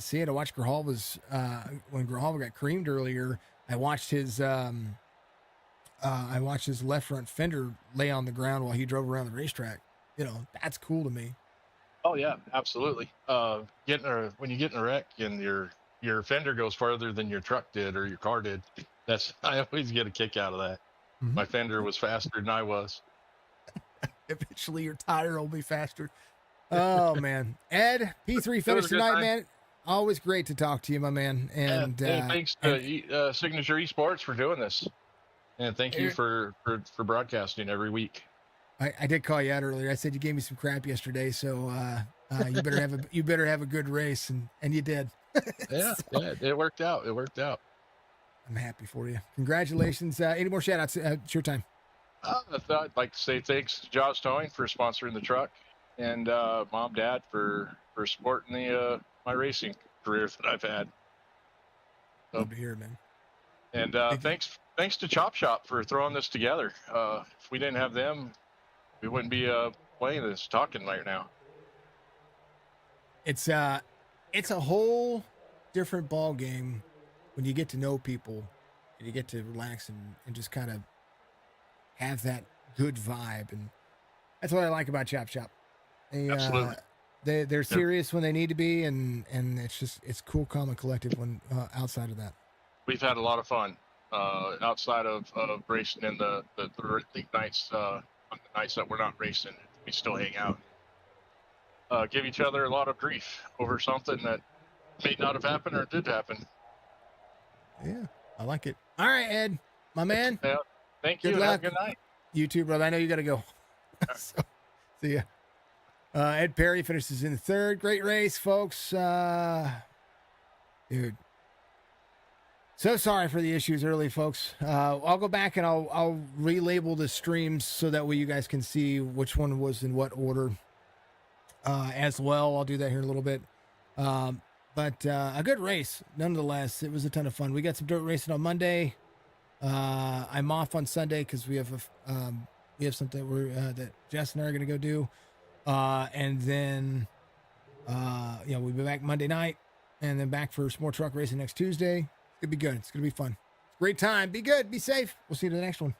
Speaker 1: see it, I watched Grijalva's when Grijalva got creamed earlier. I watched his left front fender lay on the ground while he drove around the racetrack. That's cool to me.
Speaker 5: Oh yeah, absolutely. When you get in a wreck and your fender goes farther than your truck did or your car did, I always get a kick out of that. Mm-hmm. My fender was faster than I was.
Speaker 1: Eventually your tire will be faster. Oh man. Ed, P3 finished tonight, man. Always great to talk to you, my man. And
Speaker 5: thanks to Signature Esports for doing this. And thank you for broadcasting every week.
Speaker 1: I did call you out earlier. I said you gave me some crap yesterday, so you better have a good race, and you did.
Speaker 5: Yeah, it worked out.
Speaker 1: I'm happy for you. Congratulations. Any more shout outs? It's your time.
Speaker 5: I'd like to say thanks to Jaws Towing for sponsoring the truck, and Mom, Dad for supporting my racing career that I've had.
Speaker 1: Love to hear it, man.
Speaker 5: And thanks to Chop Shop for throwing this together. If we didn't have them, we wouldn't be playing this, talking right now.
Speaker 1: It's a whole different ball game when you get to know people and you get to relax and just kind of have that good vibe. And that's what I like about Chop Shop.
Speaker 5: Absolutely.
Speaker 1: They're serious when they need to be, and it's cool, calm, and collective when outside of that.
Speaker 5: We've had a lot of fun outside of racing in the nights, on the nights that we're not racing. We still hang out, give each other a lot of grief over something that may not have happened or did happen.
Speaker 1: Yeah, I like it. All right, Ed, my man.
Speaker 5: Yeah, thank you.
Speaker 1: Good luck.
Speaker 5: Have a good night.
Speaker 1: You too, brother. I know you got to go. So, see ya. Ed Perry finishes in third. Great race, folks. Dude. So sorry for the issues early, folks. I'll go back and I'll relabel the streams so that way you guys can see which one was in what order as well. I'll do that here in a little bit. But a good race, nonetheless. It was a ton of fun. We got some dirt racing on Monday. I'm off on Sunday because we have something that Jess and I are going to go do. And then we'll be back Monday night and then back for some more truck racing next Tuesday. It'll be good. It's going to be fun. Great time. Be good. Be safe. We'll see you in the next one.